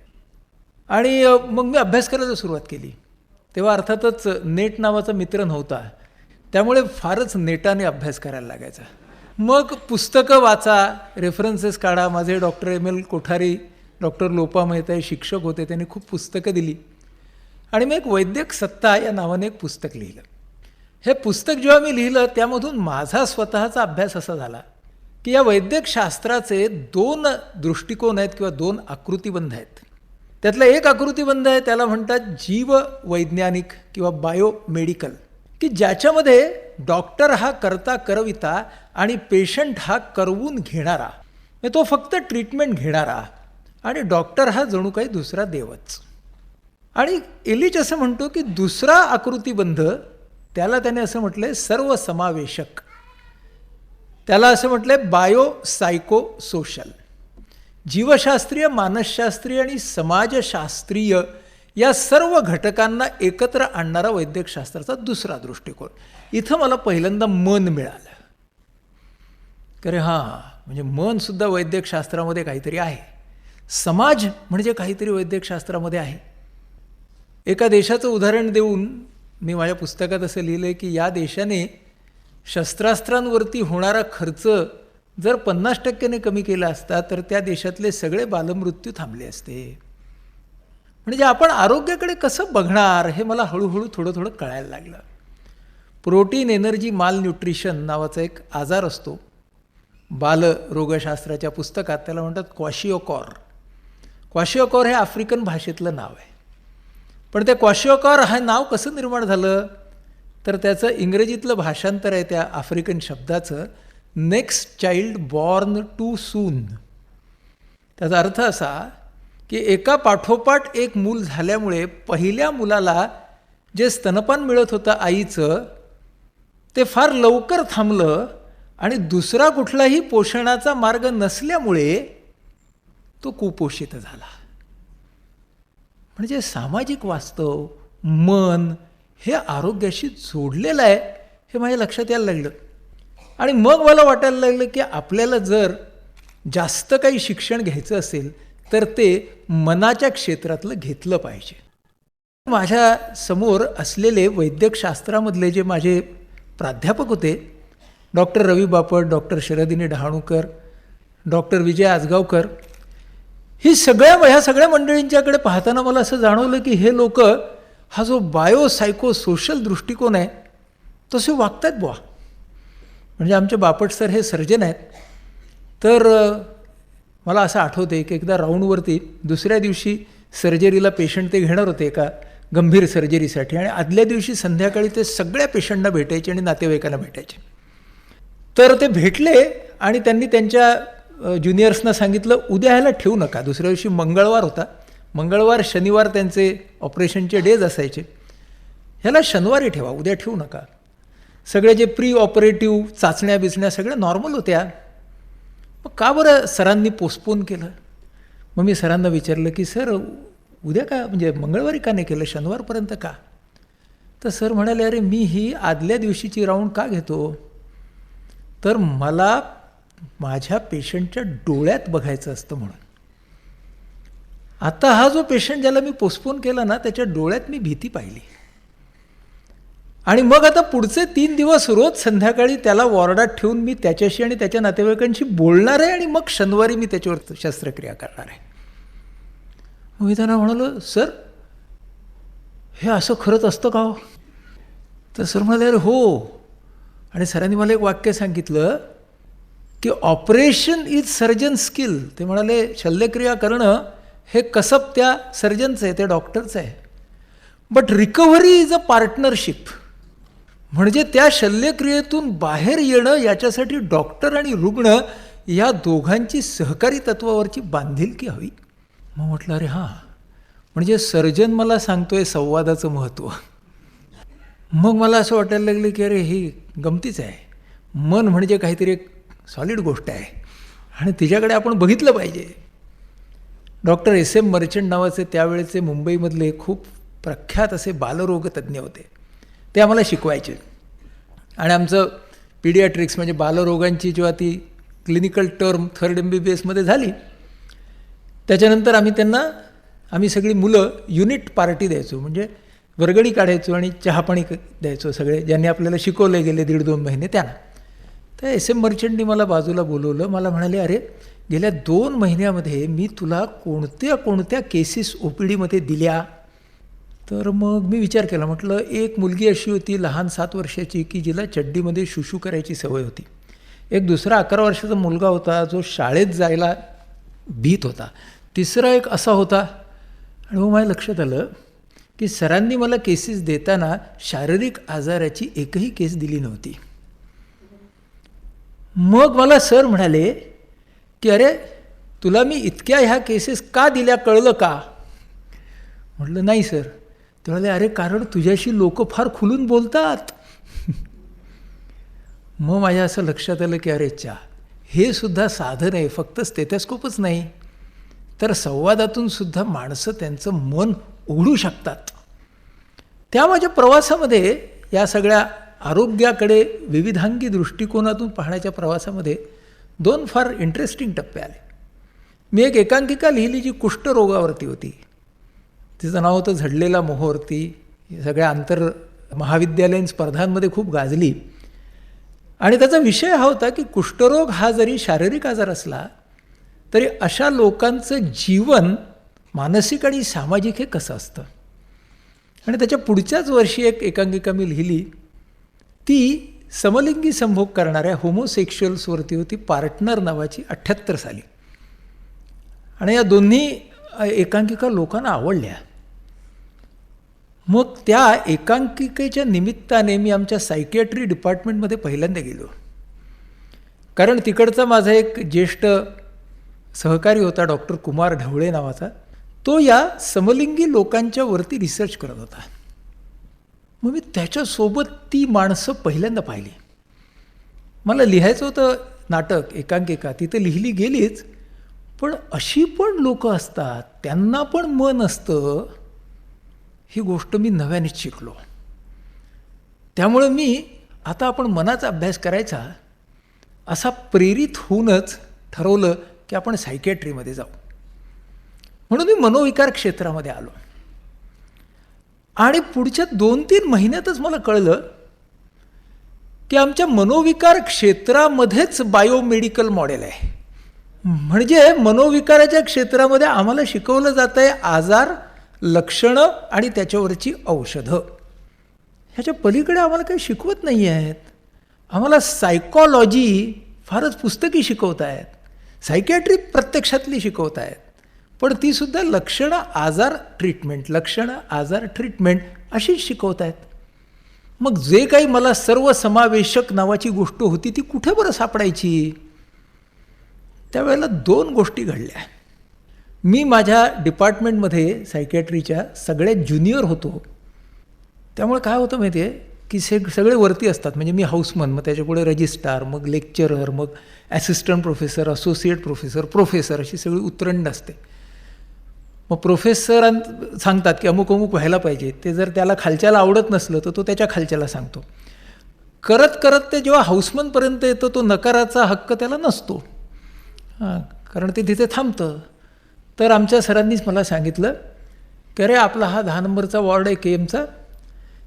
आणि मग मी अभ्यास करायला सुरुवात केली. तेव्हा अर्थातच नेट नावाचा मित्र नव्हता, त्यामुळे फारच नेटाने अभ्यास करायला लागायचा. मग पुस्तकं वाचा, रेफरन्सेस काढा. माझे doctor ML Kothari, doctor Lopa Mehta शिक्षक होते, त्यांनी खूप पुस्तकं दिली. आणि मी एक वैद्यक सत्ता या नावाने एक पुस्तक लिहिलं. हे पुस्तक जेव्हा मी लिहिलं त्यामधून माझा स्वतःचा अभ्यास असा झाला की या वैद्यकशास्त्राचे 2 दृष्टिकोन आहेत किंवा 2 आकृतिबंध आहेत. त्यातला एक आकृतिबंध आहे, त्याला म्हणतात जीववैज्ञानिक किंवा बायोमेडिकल, की ज्याच्यामध्ये डॉक्टर हा करता करविता आणि पेशंट हा करवून घेणारा, तो फक्त ट्रीटमेंट घेणारा, आणि डॉक्टर हा जणू काही दुसरा देवच. आणि इलिच असं म्हणतो की दुसरा आकृतिबंध, त्याला त्याने असं म्हटलंय सर्वसमावेशक. त्याला असं म्हटलंय बायोसायको सोशल. जीवशास्त्रीय, मानसशास्त्रीय आणि समाजशास्त्रीय या सर्व घटकांना एकत्र आणणारा वैद्यकशास्त्राचा दुसरा दृष्टिकोन. इथं मला पहिल्यांदा मन मिळालं. अरे हां, म्हणजे मनसुद्धा वैद्यकशास्त्रामध्ये काहीतरी आहे, समाज म्हणजे काहीतरी वैद्यकशास्त्रामध्ये आहे. एका देशाचं उदाहरण देऊन मी माझ्या पुस्तकात असं लिहिलं आहे की या देशाने शस्त्रास्त्रांवरती होणारा खर्च जर 50% कमी केला असता तर त्या देशातले सगळे बालमृत्यू थांबले असते. म्हणजे आपण आरोग्याकडे कसं बघणार हे मला हळूहळू थोडं कळायला लागलं. प्रोटीन एनर्जी माल न्यूट्रिशन नावाचा एक आजार असतो बालरोगशास्त्राच्या पुस्तकात, त्याला म्हणतात क्वाशिओकॉर. क्वाशिओकॉर हे आफ्रिकन भाषेतलं नाव आहे. पण त्या क्वाशिओकॉर हे नाव कसं निर्माण झालं तर त्याचं इंग्रजीतलं भाषांतर आहे त्या आफ्रिकन शब्दाचं next child born too soon. त्याचा अर्थ असा की एका पाठोपाठ एक मूल झाल्यामुळे पहिल्या मुलाला जे स्तनपान मिळत होतं आईचं ते फार लवकर थांबलं आणि दुसरा कुठलाही पोषणाचा मार्ग नसल्यामुळे तो कुपोषित झाला. म्हणजे सामाजिक वास्तव, मन हे आरोग्याशी जोडलेलं आहे हे माझ्या लक्षात यायला लागलं. आणि मग मला वाटायला लागलं की आपल्याला जर जास्त काही शिक्षण घ्यायचं असेल तर ते मनाच्या क्षेत्रातलं घेतलं पाहिजे. माझ्या समोर असलेले वैद्यकशास्त्रामधले जे माझे प्राध्यापक होते, डॉक्टर रवी बापट, डॉक्टर शरदिनी डहाणूकर, डॉक्टर विजय आजगावकर, ह्या सगळ्या मंडळींच्याकडे पाहताना मला असं जाणवलं की हे लोक हा जो बायोसायको सोशल दृष्टिकोन आहे तसे वागतात बुवा. म्हणजे आमचे बापट सर हे सर्जन आहेत. तर मला असं आठवते की एकदा राऊंडवरती दुसऱ्या दिवशी सर्जरीला पेशंट ते घेणार होते एका गंभीर सर्जरीसाठी, आणि आदल्या दिवशी संध्याकाळी ते सगळ्या पेशंटना भेटायचे आणि नातेवाईकांना भेटायचे. तर ते भेटले आणि त्यांनी त्यांच्या ज्युनियर्सना सांगितलं उद्या ह्याला ठेवू नका. दुसऱ्या दिवशी मंगळवार होता, मंगळवार शनिवार त्यांचे ऑपरेशनचे डेज असायचे. ह्याला शनिवारी ठेवा, उद्या ठेवू नका. सगळे जे प्री ऑपरेटिव्ह चाचण्या बिचण्या सगळ्या नॉर्मल होत्या. मग का बरं सरांनी पोस्टपोन केलं? मग मी सरांना विचारलं की सर उद्या का, म्हणजे मंगळवारी का नाही केलं, शनिवारपर्यंत का? तर सर म्हणाले, अरे मी ही आदल्या दिवशीची राऊंड का घेतो, तर मला माझ्या पेशंटच्या डोळ्यात बघायचं असतं म्हणून. आता हा जो पेशंट ज्याला मी पोस्टपोन केला ना, त्याच्या डोळ्यात मी भीती पाहिली. आणि मग आता पुढचे 3 दिवस रोज संध्याकाळी त्याला वॉर्डात ठेवून मी त्याच्याशी आणि त्याच्या नातेवाईकांशी बोलणार आहे आणि मग शनिवारी मी त्याच्यावर शस्त्रक्रिया करणार आहे. मग मी त्यांना म्हणालो, सर हे असं खरंच असतं का हो? तर सर म्हणाले, अरे हो. आणि सरांनी मला एक वाक्य सांगितलं की ऑपरेशन इज सर्जन स्किल. ते म्हणाले शल्यक्रिया करणं हे कसब त्या सर्जनचं आहे, त्या डॉक्टरचं आहे. But recovery is a partnership. म्हणजे त्या शल्यक्रियेतून बाहेर येणं याच्यासाठी डॉक्टर आणि रुग्ण या दोघांची सहकारी तत्वावरची बांधिलकी हवी. मग म्हटलं, अरे हां, म्हणजे सर्जन मला सांगतोय संवादाचं महत्त्व. मग मला असं वाटायला लागलं की अरे ही गमतीच आहे. मन म्हणजे काहीतरी एक सॉलिड गोष्ट आहे आणि तिच्याकडे आपण बघितलं पाहिजे. डॉक्टर SM मर्चंट नावाचे त्यावेळेचे मुंबईमधले खूप प्रख्यात असे बालरोगतज्ञ होते. ते आम्हाला शिकवायचे. आणि आमचं पीडियाट्रिक्स म्हणजे बालरोगांची जेव्हा ती क्लिनिकल टर्म 3rd MBBS झाली, त्याच्यानंतर आम्ही सगळी मुलं युनिट पार्टी द्यायचो. म्हणजे वर्गणी काढायचो आणि चहापाणी द्यायचो सगळे ज्यांनी आपल्याला शिकवले गेले 1.5-2 महिने त्यांना. तर SM मर्चंटनी मला बाजूला बोलवलं. मला म्हणाले, अरे गेल्या 2 महिन्यामध्ये मी तुला कोणत्या केसेस OPDमध्ये दिल्या? तर मग मी विचार केला. म्हटलं, एक मुलगी अशी होती लहान 7 वर्षाची की जिला चड्डीमध्ये शुशू करायची सवय होती. एक दुसरा 11 वर्षाचा मुलगा होता जो शाळेत जायला भीत होता. तिसरा एक असा होता. आणि मग माझ्या लक्षात आलं की सरांनी मला केसेस देताना शारीरिक आजाराची एकही केस दिली नव्हती. मग मला सर म्हणाले की अरे तुला मी इतक्या ह्या केसेस का दिल्या कळलं का? म्हटलं नाही सर. ते म्हणाले, अरे कारण तुझ्याशी लोक फार खुलून बोलतात. मग माझ्या असं लक्षात आलं की अरे हे सुद्धा साधन आहे, फक्त स्टेथोस्कोपच नाही तर संवादातून सुद्धा माणसं त्यांचं मन उघडू शकतात. त्या माझ्या प्रवासामध्ये या सगळ्या आरोग्याकडे विविधांगी दृष्टिकोनातून पाहण्याच्या प्रवासामध्ये 2 फार इंटरेस्टिंग टप्पे आले. मी एक एकांकिका लिहिली जी कुष्ठरोगावरती होती. तिचं नाव होतं झडलेला मोहोर. ती सगळ्या आंतर महाविद्यालयीन स्पर्धांमध्ये खूप गाजली. आणि त्याचा विषय हा होता की कुष्ठरोग हा जरी शारीरिक आजार असला तरी अशा लोकांचं जीवन मानसिक आणि सामाजिक हे कसं असतं. आणि त्याच्या पुढच्याच वर्षी एक एकांकिका मी लिहिली. ती समलिंगी संभोग करणाऱ्या होमोसेक्शुअल्सवरती होती, पार्टनर नावाची, 78 साली. आणि या दोन्ही एकांकिका लोकांना आवडल्या. मग त्या एकांकिकेच्या निमित्ताने मी आमच्या सायकियाट्री डिपार्टमेंटमध्ये पहिल्यांदा गेलो. कारण तिकडचा माझा एक ज्येष्ठ सहकारी होता डॉक्टर कुमार ढवळे नावाचा. तो या समलिंगी लोकांच्या वरती रिसर्च करत होता. मग मी त्याच्यासोबत ती माणसं पहिल्यांदा पाहिली. मला लिहायचं होतं नाटक, एकांकिका, तिथं लिहिली गेलीच. पण अशी पण लोक असतात, त्यांना पण मन असतं, ही गोष्ट मी नव्यानेच शिकलो. त्यामुळं मी आता आपण मनाचा अभ्यास करायचा असा प्रेरित होऊनच ठरवलं की आपण सायकियाट्रीमध्ये जाऊ. म्हणून मी मनोविकार क्षेत्रामध्ये आलो. आणि पुढच्या 2-3 महिन्यातच मला कळलं की आमच्या मनोविकार क्षेत्रामध्येच बायोमेडिकल मॉडेल आहे. म्हणजे मनोविकाराच्या क्षेत्रामध्ये आम्हाला शिकवलं जातं आहे आजार, लक्षणं आणि त्याच्यावरची औषधं. ह्याच्या पलीकडे आम्हाला काही शिकवत नाही आहेत. आम्हाला सायकॉलॉजी फारच पुस्तकी शिकवत आहेत, सायकियाट्री प्रत्यक्षातली शिकवत आहेत, पण तीसुद्धा लक्षणं आजार ट्रीटमेंट, लक्षणं आजार ट्रीटमेंट अशीच शिकवत आहेत. मग जे काही मला सर्वसमावेशक नावाची गोष्ट होती ती कुठे बरं सापडायची? त्यावेळेला 2 गोष्टी घडल्या. मी माझ्या डिपार्टमेंटमध्ये सायकियाट्रीच्या सगळ्यात ज्युनियर होतो. त्यामुळे काय होतं माहिती आहे की सगळे वरती असतात. म्हणजे मी हाऊसमन, मग त्याच्यापुढे रजिस्ट्रार, मग लेक्चरर, मग assistant professor, associate professor, professor, अशी सगळी उतरंड असते. मग प्रोफेसर सांगतात की अमुक अमुक व्हायला पाहिजे. ते जर त्याला खालच्याला आवडत नसलं तर तो त्याच्या खालच्याला सांगतो. करत करत ते जेव्हा हाऊसमनपर्यंत येतं तो नकाराचा हक्क त्याला नसतो. कारण ते तिथे थांबतं. तर आमच्या सरांनीच मला सांगितलं की अरे आपला हा 10 नंबरचा वॉर्ड आहे KMचा,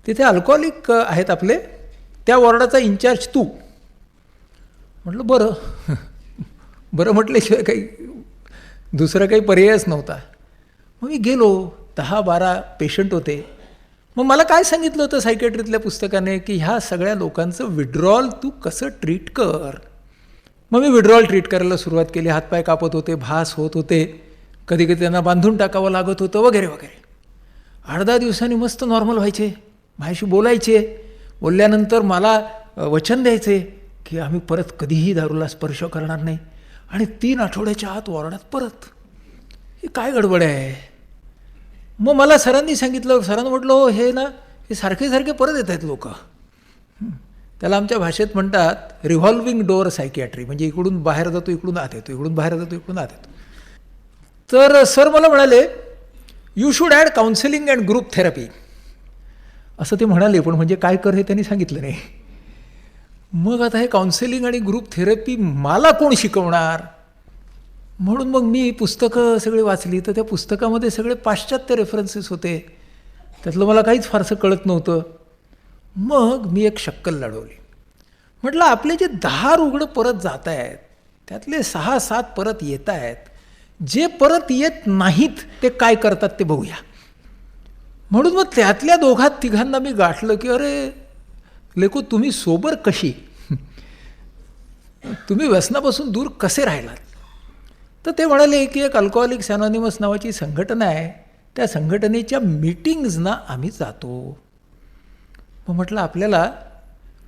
तिथे अल्कोहोलिक आहेत आपले, त्या वॉर्डाचा इंचार्ज तू. म्हटलं बरं. बरं म्हटल्याशिवाय काही दुसरा काही पर्यायच नव्हता. मग मी गेलो. 10-12 पेशंट होते. मग मला काय सांगितलं होतं सायकॅट्रीतल्या पुस्तकाने की ह्या सगळ्या लोकांचं विड्रॉल तू कसं ट्रीट कर. मग मी विड्रॉल ट्रीट करायला सुरुवात केली. हातपाय कापत होते, भास होत होते, कधी कधी त्यांना बांधून टाकावं लागत होतं वगैरे वगैरे. 8-10 दिवसांनी मस्त नॉर्मल व्हायचे, माझ्याशी बोलायचे. बोलल्यानंतर मला वचन द्यायचे की आम्ही परत कधीही दारूला स्पर्श करणार नाही. आणि 3 आठवड्याच्या आत वॉर्डात परत. ही काय गडबड आहे. मग मला सरांनी सांगितलं, सरांनी म्हटलं हो हे ना हे सारखे सारखे परत येत आहेत लोक. त्याला आमच्या भाषेत म्हणतात रिव्हॉल्विंग डोअर सायकियाट्री. म्हणजे इकडून बाहेर जातो, इकडून आत येतो, इकडून बाहेर जातो, इकडून आत येतो. तर सर मला म्हणाले you should add counselling and group therapy. असं ते म्हणाले, पण म्हणजे काय कर हे त्यांनी सांगितलं नाही. मग आता हे काउन्सिलिंग आणि ग्रुप थेरपी मला कोण शिकवणार. म्हणून मग मी पुस्तकं सगळी वाचली. तर त्या पुस्तकामध्ये सगळे पाश्चात्य रेफरन्सेस होते. त्यातलं मला काहीच फारसं कळत नव्हतं. मग मी एक शक्कल लढवली. म्हटलं आपले जे 10 रुग्ण परत जात आहेत त्यातले 6-7 परत येत आहेत. जे परत येत नाहीत ते काय करतात ते बघूया. म्हणून मग त्यातल्या 2-3 मी गाठलं की अरे लेको तुम्ही सोबर कशी, तुम्ही व्यसनापासून दूर कसे राहिलात. तर ते म्हणाले की एक अल्कोहोलिक्स अनॉनिमस नावाची संघटना आहे, त्या संघटनेच्या मीटिंग्जना आम्ही जातो. मग म्हटलं आपल्याला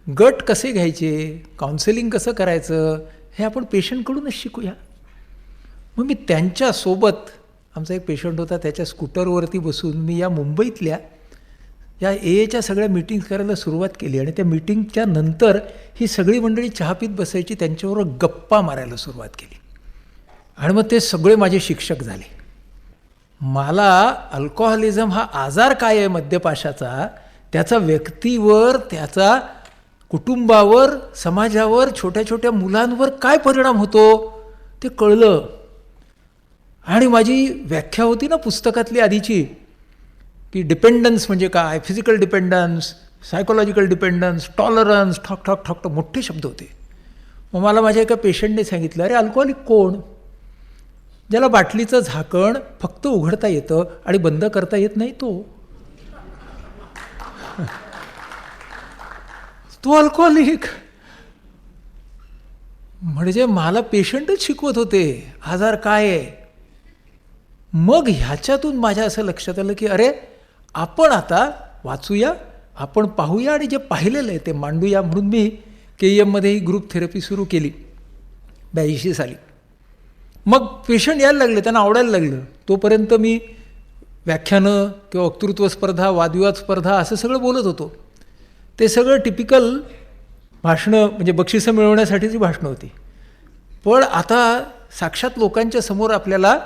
गट कसे घ्यायचे, काउन्सिलिंग कसं करायचं हे आपण पेशंटकडूनच शिकूया. मग मी त्यांच्यासोबत, आमचा एक पेशंट होता त्याच्या स्कूटरवरती बसून मी या मुंबईतल्या या AA सगळ्या मीटिंग्स करायला सुरुवात केली. आणि त्या मीटिंगच्या नंतर ही सगळी मंडळी चहा पीत बसायची, त्यांच्याबरोबर गप्पा मारायला सुरुवात केली. आणि मग ते सगळे माझे शिक्षक झाले. मला अल्कोहोलिझम हा आजार काय आहे मद्यपाशाचा, त्याचा व्यक्तीवर, त्याचा कुटुंबावर, समाजावर, छोट्या छोट्या मुलांवर काय परिणाम होतो ते कळलं. आणि माझी व्याख्या होती ना पुस्तकातली आधीची की डिपेंडन्स म्हणजे काय, physical dependence, psychological dependence, tolerance, ठॉक ठॉक ठॉक मोठे शब्द होते. मग मला माझ्या एका पेशंटने सांगितलं अरे अल्कोहोलिक कोण, ज्याला बाटलीचं झाकण फक्त उघडता येतं आणि बंद करता येत नाही तो अल्कोहोलिक. म्हणजे मला पेशंटच शिकवत होते आजार काय आहे. मग ह्याच्यातून माझ्या असं लक्षात आलं की अरे आपण आता वाचूया, आपण पाहूया आणि जे पाहिलेलं आहे ते मांडूया. म्हणून मी KEMमध्ये ही ग्रुप थेरपी सुरू केली 82 साली. मग पेशंट यायला लागले, त्यांना आवडायला लागलं. तोपर्यंत मी व्याख्यानं किंवा वक्तृत्व स्पर्धा, वादविवाद स्पर्धा असं सगळं बोलत होतो. ते सगळं टिपिकल भाषणं, म्हणजे बक्षिसं मिळवण्यासाठीची भाषणं होती. पण आता साक्षात लोकांच्या समोर आपल्याला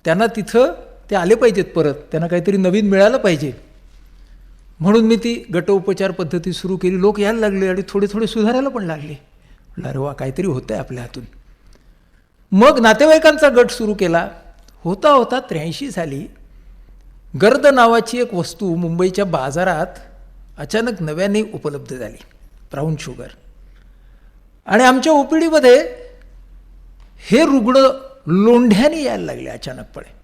त्यांना तिथं ते आले पाहिजेत, परत त्यांना काहीतरी नवीन मिळालं पाहिजे. म्हणून मी ती गटोपचार पद्धती सुरू केली. लोक यायला लागले आणि थोडे थोडे सुधारायला पण लागले. अरे वा काहीतरी होतं आहे आपल्या हातून. मग नातेवाईकांचा गट सुरू केला. होता होता 83 साली गर्द नावाची एक वस्तू मुंबईच्या बाजारात अचानक नव्याने उपलब्ध झाली, ब्राऊन शुगर. आणि आमच्या OPDमध्ये हे रुग्ण लोंढ्याने यायला लागले अचानकपणे.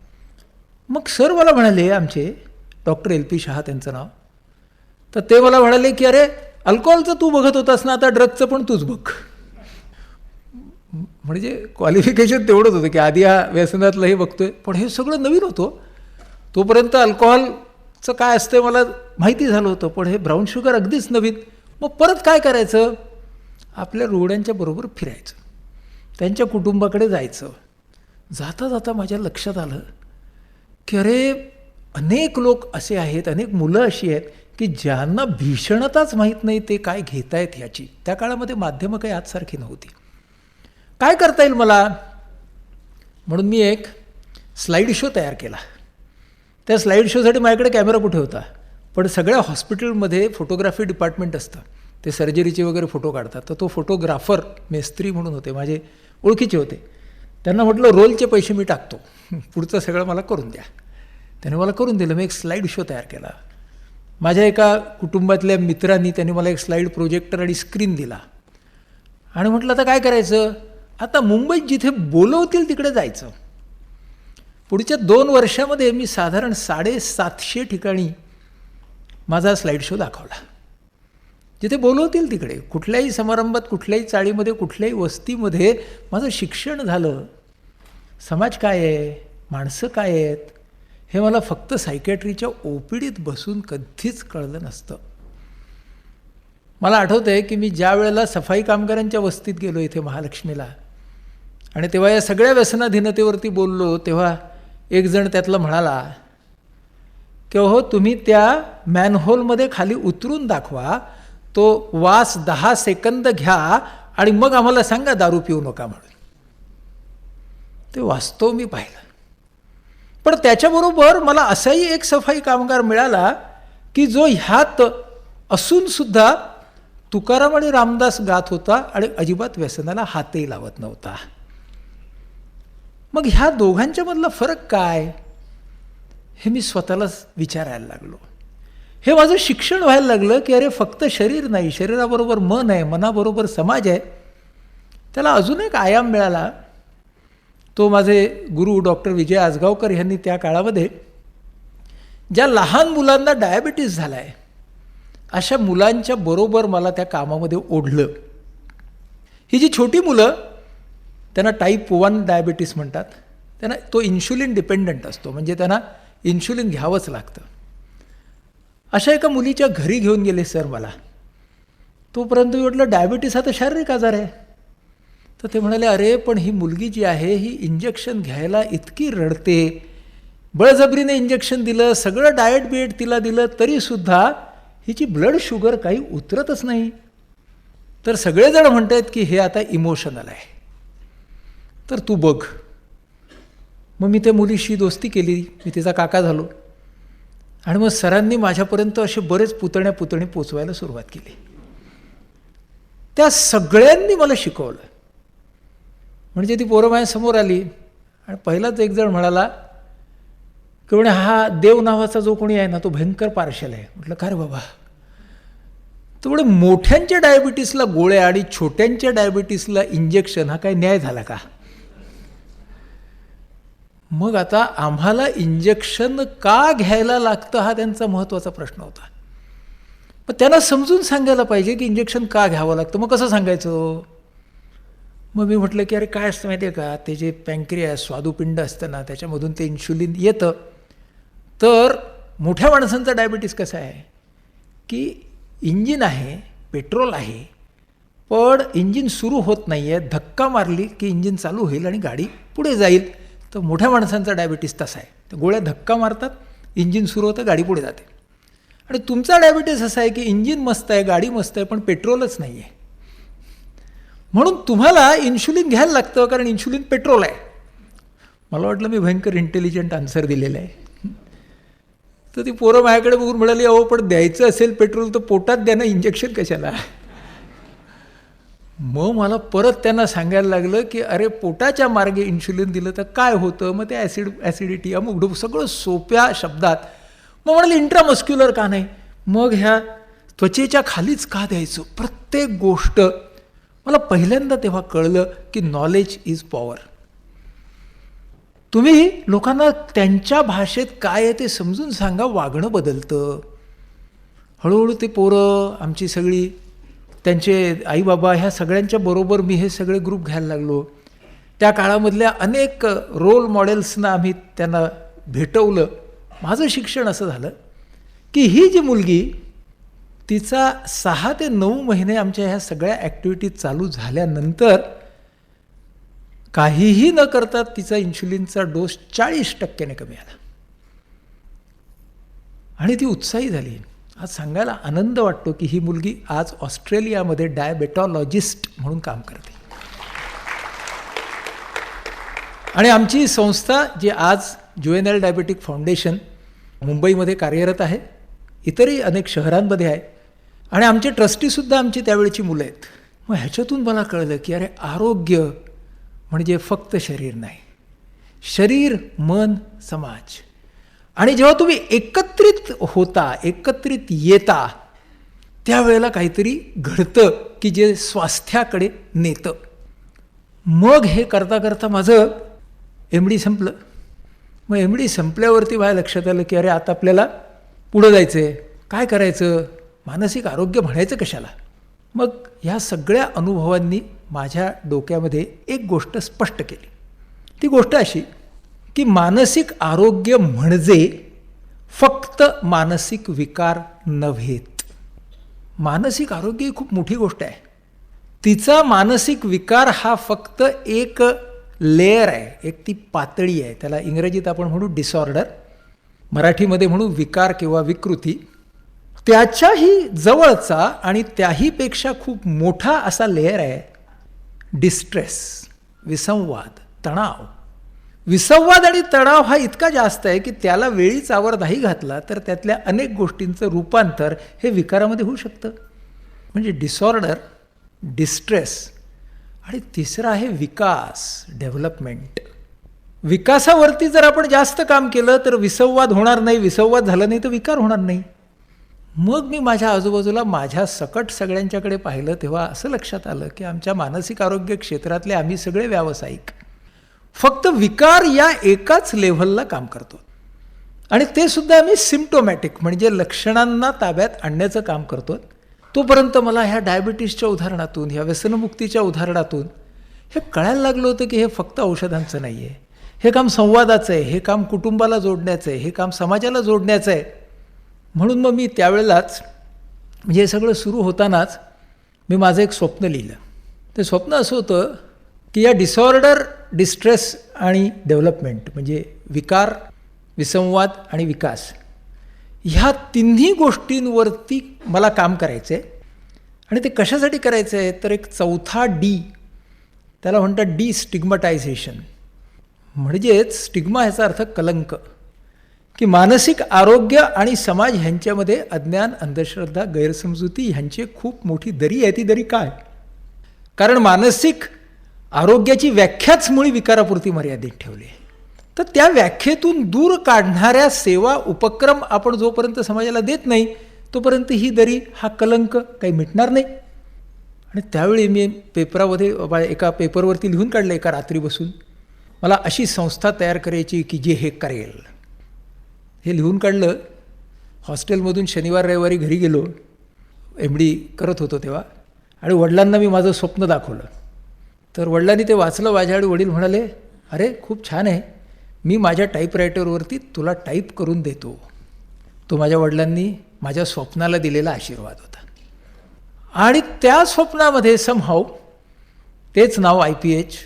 मग सर मला म्हणाले, आमचे डॉक्टर LP शहा त्यांचं नाव, तर ते मला म्हणाले की अरे अल्कोहोलचं तू बघत होतास ना, आता ड्रगचं पण तूच बघ. म्हणजे क्वालिफिकेशन तेवढंच होतं की आधी हा व्यसनातलंही बघतोय, पण हे सगळं नवीन होतं. तोपर्यंत अल्कोहोलचं काय असतं मला माहिती झालं होतं, पण हे ब्राऊन शुगर अगदीच नवीन. मग परत काय करायचं, आपल्या रुग्णांच्या बरोबर फिरायचं, त्यांच्या कुटुंबाकडे जायचं. जाता जाता माझ्या लक्षात आलं की अरे अनेक लोक असे आहेत, अनेक मुलं अशी आहेत की ज्यांना भीषणताच माहीत नाही ते काय घेतायत ह्याची. त्या काळामध्ये माध्यमं काही आजसारखी नव्हती. काय करता येईल मला, म्हणून मी एक स्लाईड शो तयार केला. त्या स्लाईड शोसाठी माझ्याकडे कॅमेरा कुठे होता, पण सगळ्या हॉस्पिटलमध्ये फोटोग्राफी डिपार्टमेंट असतं, ते सर्जरीचे वगैरे फोटो काढतात. तर तो फोटोग्राफर मेस्त्री म्हणून होते, माझे ओळखीचे होते. त्यांना म्हटलं रोलचे पैसे मी टाकतो, पुढचं सगळं मला करून द्या. त्याने मला करून दिलं. मी एक स्लाईड शो तयार केला. माझ्या एका कुटुंबातल्या मित्रांनी त्यांनी मला एक स्लाईड प्रोजेक्टर आणि स्क्रीन दिला आणि म्हटलं आता काय करायचं, आता मुंबईत जिथे बोलवतील तिकडे जायचं. पुढच्या 2 वर्षामध्ये मी साधारण 750 ठिकाणी माझा स्लाईड शो दाखवला. जिथे बोलवतील तिकडे, कुठल्याही समारंभात, कुठल्याही चाळीमध्ये, कुठल्याही वस्तीमध्ये माझं शिक्षण झालं. समाज काय आहे, माणसं काय आहेत, हे मला फक्त सायकॅट्रीच्या ओपीडीत बसून कधीच कळलं नसतं. मला आठवतं आहे की मी ज्या वेळेला सफाई कामगारांच्या वस्तीत गेलो इथे महालक्ष्मीला, आणि तेव्हा या सगळ्या व्यसनाधीनतेवरती बोललो, तेव्हा एक जण त्यातला म्हणाला की हो तुम्ही त्या मॅनहोलमध्ये खाली उतरून दाखवा, तो वास 10 सेकंद घ्या आणि मग आम्हाला सांगा दारू पिऊ नका म्हणून. ते वास्तव मी पाहिलं. पण त्याच्याबरोबर मला असाही एक सफाई कामगार मिळाला की जो ह्यात असूनसुद्धा तुकाराम आणि रामदास गात होता आणि अजिबात व्यसनाला हातही लावत नव्हता. मग ह्या दोघांच्यामधला फरक काय, हे मी स्वतःलाच विचारायला लागलो. हे माझं शिक्षण व्हायला लागलं की अरे फक्त शरीर नाही, शरीराबरोबर मन आहे, मनाबरोबर समाज आहे. त्याला अजून एक आयाम मिळाला. तो माझे गुरु डॉक्टर विजय आजगावकर यांनी त्या काळामध्ये ज्या लहान मुलांना डायबिटीस झाला आहे अशा मुलांच्या बरोबर मला त्या कामामध्ये ओढलं. ही जी छोटी मुलं, त्यांना टाईप 1 डायबिटीस म्हणतात, त्यांना तो इन्शुलिन डिपेंडंट असतो, म्हणजे त्यांना इन्शुलिन घ्यावंच लागतं. अशा एका मुलीच्या घरी घेऊन गेले सर मला. तोपर्यंत मी म्हटलं डायबिटीस हा तर शारीरिक आजार आहे. तर ते म्हणाले अरे पण ही मुलगी जी आहे ही इंजेक्शन घ्यायला इतकी रडते, बळजबरीने इंजेक्शन दिलं, सगळं डाएट बिएट तिला दिलं, तरीसुद्धा हिची ब्लड शुगर काही उतरतच नाही. तर सगळेजण म्हणत आहेत की हे आता इमोशनल आहे, तर तू बघ. मग मी त्या मुलीशी दोस्ती केली, मी तिचा काका झालो. आणि मग सरांनी माझ्यापर्यंत असे बरेच पुतणी पोचवायला सुरुवात केली. त्या सगळ्यांनी मला शिकवलं. म्हणजे ती पोरं माझ्यासमोर आली आणि पहिलाच एक जण म्हणाला की म्हणे हा देव नावाचा जो कोणी आहे ना तो भयंकर पार्शल आहे. म्हटलं का रे बाबा. तर म्हणे मोठ्यांच्या डायबिटीसला गोळ्या आणि छोट्यांच्या डायबिटीसला इंजेक्शन, हा काय न्याय झाला का. मग आता आम्हाला इंजेक्शन का घ्यायला लागतं हा त्यांचा महत्त्वाचा प्रश्न होता. पण त्यांना समजून सांगायला पाहिजे की इंजेक्शन का घ्यावं लागतं. मग कसं सांगायचं. मग मी म्हटलं की अरे काय असतं माहिती आहे का, ते जे पँक्रियास स्वादुपिंड असतं ना त्याच्यामधून ते इन्शुलिन येतं. तर मोठ्या माणसांचा डायबिटीस कसा आहे की इंजिन आहे, पेट्रोल आहे, पण इंजिन सुरू होत नाही आहे, धक्का मारली की इंजिन चालू होईल आणि गाडी पुढे जाईल. तर मोठ्या माणसांचा डायबिटीस तसा आहे. तर गोळ्या धक्का मारतात, इंजिन सुरू होतं, गाडी पुढे जाते. आणि तुमचा डायबिटीस असा आहे की इंजिन मस्त आहे, गाडी मस्त आहे, पण पेट्रोलच नाही आहे. म्हणून तुम्हाला इन्शुलिन घ्यायला लागतं, कारण इन्शुलिन पेट्रोल आहे. मला वाटलं मी भयंकर इंटेलिजंट आन्सर दिलेलं आहे. तर ती पोरं माझ्याकडे बघून म्हणाली अहो पण द्यायचं असेल पेट्रोल तर पोटात द्या ना, इंजेक्शन कशाला. मग मला परत त्यांना सांगायला लागलं की अरे पोटाच्या मार्गे इन्शुलिन दिलं तर काय होतं, मग ते ॲसिडिटी अमुक सगळं सोप्या शब्दात. मग म्हणाले इंट्रामस्क्युलर का नाही, मग ह्या त्वचेच्या खालीच का द्यायचं. प्रत्येक गोष्ट मला पहिल्यांदा तेव्हा कळलं की नॉलेज इज पॉवर. तुम्ही लोकांना त्यांच्या भाषेत काय आहे ते समजून सांगा, वागणं बदलतं. हळूहळू ते पोरं आमची सगळी, त्यांचे आईबाबा, ह्या सगळ्यांच्या बरोबर मी हे सगळे ग्रुप घ्यायला लागलो. त्या काळामधल्या अनेक रोल मॉडेल्सना आम्ही त्यांना भेटवलं. माझं शिक्षण असं झालं की ही जी मुलगी, तिचा 6 ते 9 महिने आमच्या ह्या सगळ्या ॲक्टिव्हिटीज चालू झाल्यानंतर काहीही न करता तिचा इन्शुलिनचा डोस 40% कमी आला आणि ती उत्साही झाली. आज सांगायला आनंद वाटतो की ही मुलगी आज ऑस्ट्रेलियामध्ये डायबेटॉलॉजिस्ट म्हणून काम करते. आणि आमची संस्था जी आज जुएनएल डायबेटिक फाउंडेशन मुंबईमध्ये कार्यरत आहे, इतरही अनेक शहरांमध्ये आहे, आणि आमचे ट्रस्टीसुद्धा आमची त्यावेळची मुलं आहेत. मग ह्याच्यातून मला कळलं की अरे आरोग्य म्हणजे फक्त शरीर नाही, शरीर मन समाज. आणि जेव्हा तुम्ही एकत्रित होता, एकत्रित येता, त्यावेळेला काहीतरी घडतं की जे स्वास्थ्याकडे नेतं. मग हे करता करता माझं MD संपलं. मग MD संपल्यावरती माझ्या लक्षात आलं की अरे आता आपल्याला पुढं जायचं आहे, काय करायचं, मानसिक आरोग्य म्हणायचं कशाला. मग ह्या सगळ्या अनुभवांनी माझ्या डोक्यामध्ये एक गोष्ट स्पष्ट केली. ती गोष्ट अशी की मानसिक आरोग्य म्हणजे फक्त मानसिक विकार नव्हेत. मानसिक आरोग्य ही खूप मोठी गोष्ट आहे. तिचा मानसिक विकार हा फक्त एक लेयर आहे, एक ती पातळी आहे. त्याला इंग्रजीत आपण म्हणू डिसऑर्डर, मराठीमध्ये म्हणू विकार किंवा विकृती. त्याच्याही जवळचा आणि त्याहीपेक्षा खूप मोठा असा लेयर आहे डिस्ट्रेस, विसंवाद, तणाव. विसंवाद आणि तणाव हा इतका जास्त आहे की त्याला वेळीच आवर नाही घातला तर त्यातल्या अनेक गोष्टींचं रूपांतर हे विकारामध्ये होऊ शकतं. म्हणजे डिसऑर्डर, डिस्ट्रेस, आणि तिसरं आहे विकास, डेव्हलपमेंट. विकासावरती जर आपण जास्त काम केलं तर विसंवाद होणार नाही, विसंवाद झाला नाही तर विकार होणार नाही. मग मी माझ्या आजूबाजूला माझ्या सकट सगळ्यांच्याकडे पाहिलं तेव्हा असं लक्षात आलं की आमच्या मानसिक आरोग्य क्षेत्रातले आम्ही सगळे व्यावसायिक फक्त विकार या एकाच लेव्हलला काम करतो, आणि ते सुद्धा आम्ही सिम्प्टोमॅटिक म्हणजे लक्षणांना ताब्यात आणण्याचं काम करतो. तोपर्यंत मला ह्या डायबिटीसच्या उदाहरणातून, ह्या व्यसनमुक्तीच्या उदाहरणातून हे कळायला लागलं होतं की हे फक्त औषधांचं नाही आहे, हे काम संवादाचं आहे, हे काम कुटुंबाला जोडण्याचं आहे, हे काम समाजाला जोडण्याचं आहे. म्हणून मग मी त्यावेळेलाच म्हणजे हे सगळं सुरू होतानाच मी माझं एक स्वप्न लिहिलं. ते स्वप्न असं होतं की या डिसऑर्डर, डिस्ट्रेस आणि डेव्हलपमेंट म्हणजे विकार, विसंवाद आणि विकास, ह्या तिन्ही गोष्टींवरती मला काम करायचं आहे. आणि ते कशासाठी करायचं आहे तर एक चौथा डी, त्याला म्हणतात डी स्टिग्मटायझेशन. म्हणजेच स्टिग्मा ह्याचा अर्थ कलंक, की मानसिक आरोग्य आणि समाज ह्यांच्यामध्ये अज्ञान, अंधश्रद्धा, गैरसमजुती ह्यांची खूप मोठी दरी आहे. ती दरी काय? कारण मानसिक आरोग्याची व्याख्याच मुळी विकारापुरती मर्यादित ठेवली आहे. तर त्या व्याख्येतून दूर काढणाऱ्या सेवा, उपक्रम आपण जोपर्यंत समाजाला देत नाही तोपर्यंत ही दरी, हा कलंक काही मिटणार नाही. आणि त्यावेळी मी पेपरामध्ये एका पेपरवरती लिहून काढलं एका रात्री बसून, मला अशी संस्था तयार करायची की जे हे करेल. हे लिहून काढलं. हॉस्टेलमधून शनिवार रविवारी घरी गेलो, MD करत होतो तेव्हा, आणि वडिलांना मी माझं स्वप्न दाखवलं. तर वडिलांनी ते वाचलं माझ्या, आणि वडील म्हणाले, अरे खूप छान आहे, मी माझ्या टाईपरायटरवरती तुला टाईप करून देतो. तो माझ्या वडिलांनी माझ्या स्वप्नाला दिलेला आशीर्वाद होता. आणि त्या स्वप्नामध्ये समहाऊ तेच नाव IPH,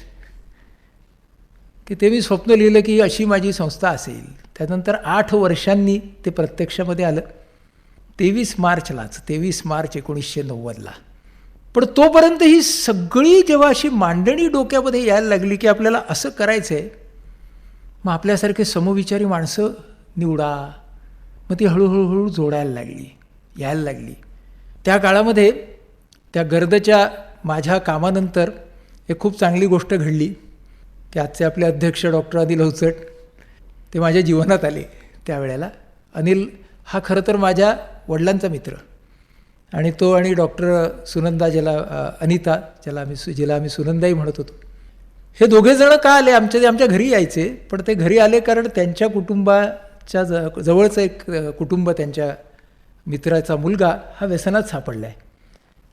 की ते मी स्वप्न लिहिलं की अशी माझी संस्था असेल. त्यानंतर 8 वर्षांनी ते प्रत्यक्षामध्ये आलं, 23 मार्चलाच, 23 मार्च 1990ला. पण तोपर्यंत ही सगळी जेव्हा अशी मांडणी डोक्यामध्ये यायला लागली की आपल्याला असं करायचं आहे, मग आपल्यासारखे समविचारी माणसं निवडा. मग ती हळूहळू जोडायला लागली, यायला लागली. त्या काळामध्ये त्या गर्दच्या माझ्या कामानंतर एक खूप चांगली गोष्ट घडली की आजचे आपले अध्यक्ष डॉक्टर अनिल अवचट ते माझ्या जीवनात आले. त्यावेळेला अनिल हा खरं तर माझ्या वडिलांचा मित्र, आणि तो आणि डॉक्टर सुनंदा, अनिता, जिला आम्ही सुनंदाही म्हणत होतो, हे दोघेजणं का आले आमच्या घरी यायचे. पण ते घरी आले कारण त्यांच्या कुटुंबाच्या जवळचं एक कुटुंब, त्यांच्या मित्राचा मुलगा हा व्यसनात सापडला आहे,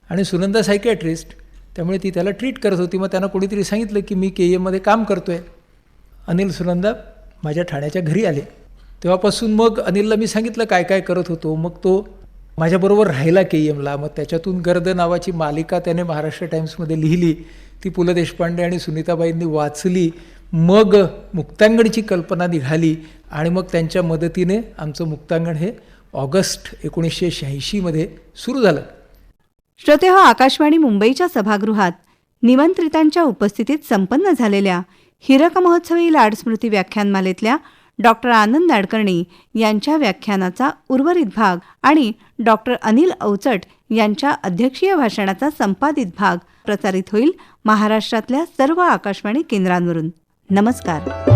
आणि सुनंदा सायकॅट्रिस्ट, त्यामुळे ती त्याला ट्रीट करत होती. मग त्यांना कोणीतरी सांगितलं की मी KEMमध्ये काम करतो आहे. अनिल, सुनंदा माझ्या ठाण्याच्या घरी आले. तेव्हापासून मग अनिलला मी सांगितलं काय काय करत होतो. मग तो माझ्याबरोबर राहिला KEMला. मग त्याच्यातून गर्द नावाची मालिका त्याने महाराष्ट्र टाइम्समध्ये लिहिली, ती पु ल देशपांडे आणि सुनीताबाईंनी वाचली. मग मुक्तांगणची कल्पना निघाली, आणि मग त्यांच्या मदतीने आमचं मुक्तांगण हे ऑगस्ट 1986मध्ये सुरू झालं. श्रोतेहो, आकाशवाणी मुंबईच्या सभागृहात निमंत्रितांच्या उपस्थितीत संपन्न झालेल्या हीरक महोत्सवी लाड स्मृती व्याख्यानमालेतल्या डॉक्टर आनंद नाडकर्णी यांच्या व्याख्यानाचा उर्वरित भाग आणि डॉक्टर अनिल अवचट यांच्या अध्यक्षीय भाषणाचा संपादित भाग प्रसारित होईल महाराष्ट्रातल्या सर्व आकाशवाणी केंद्रांवरून. नमस्कार.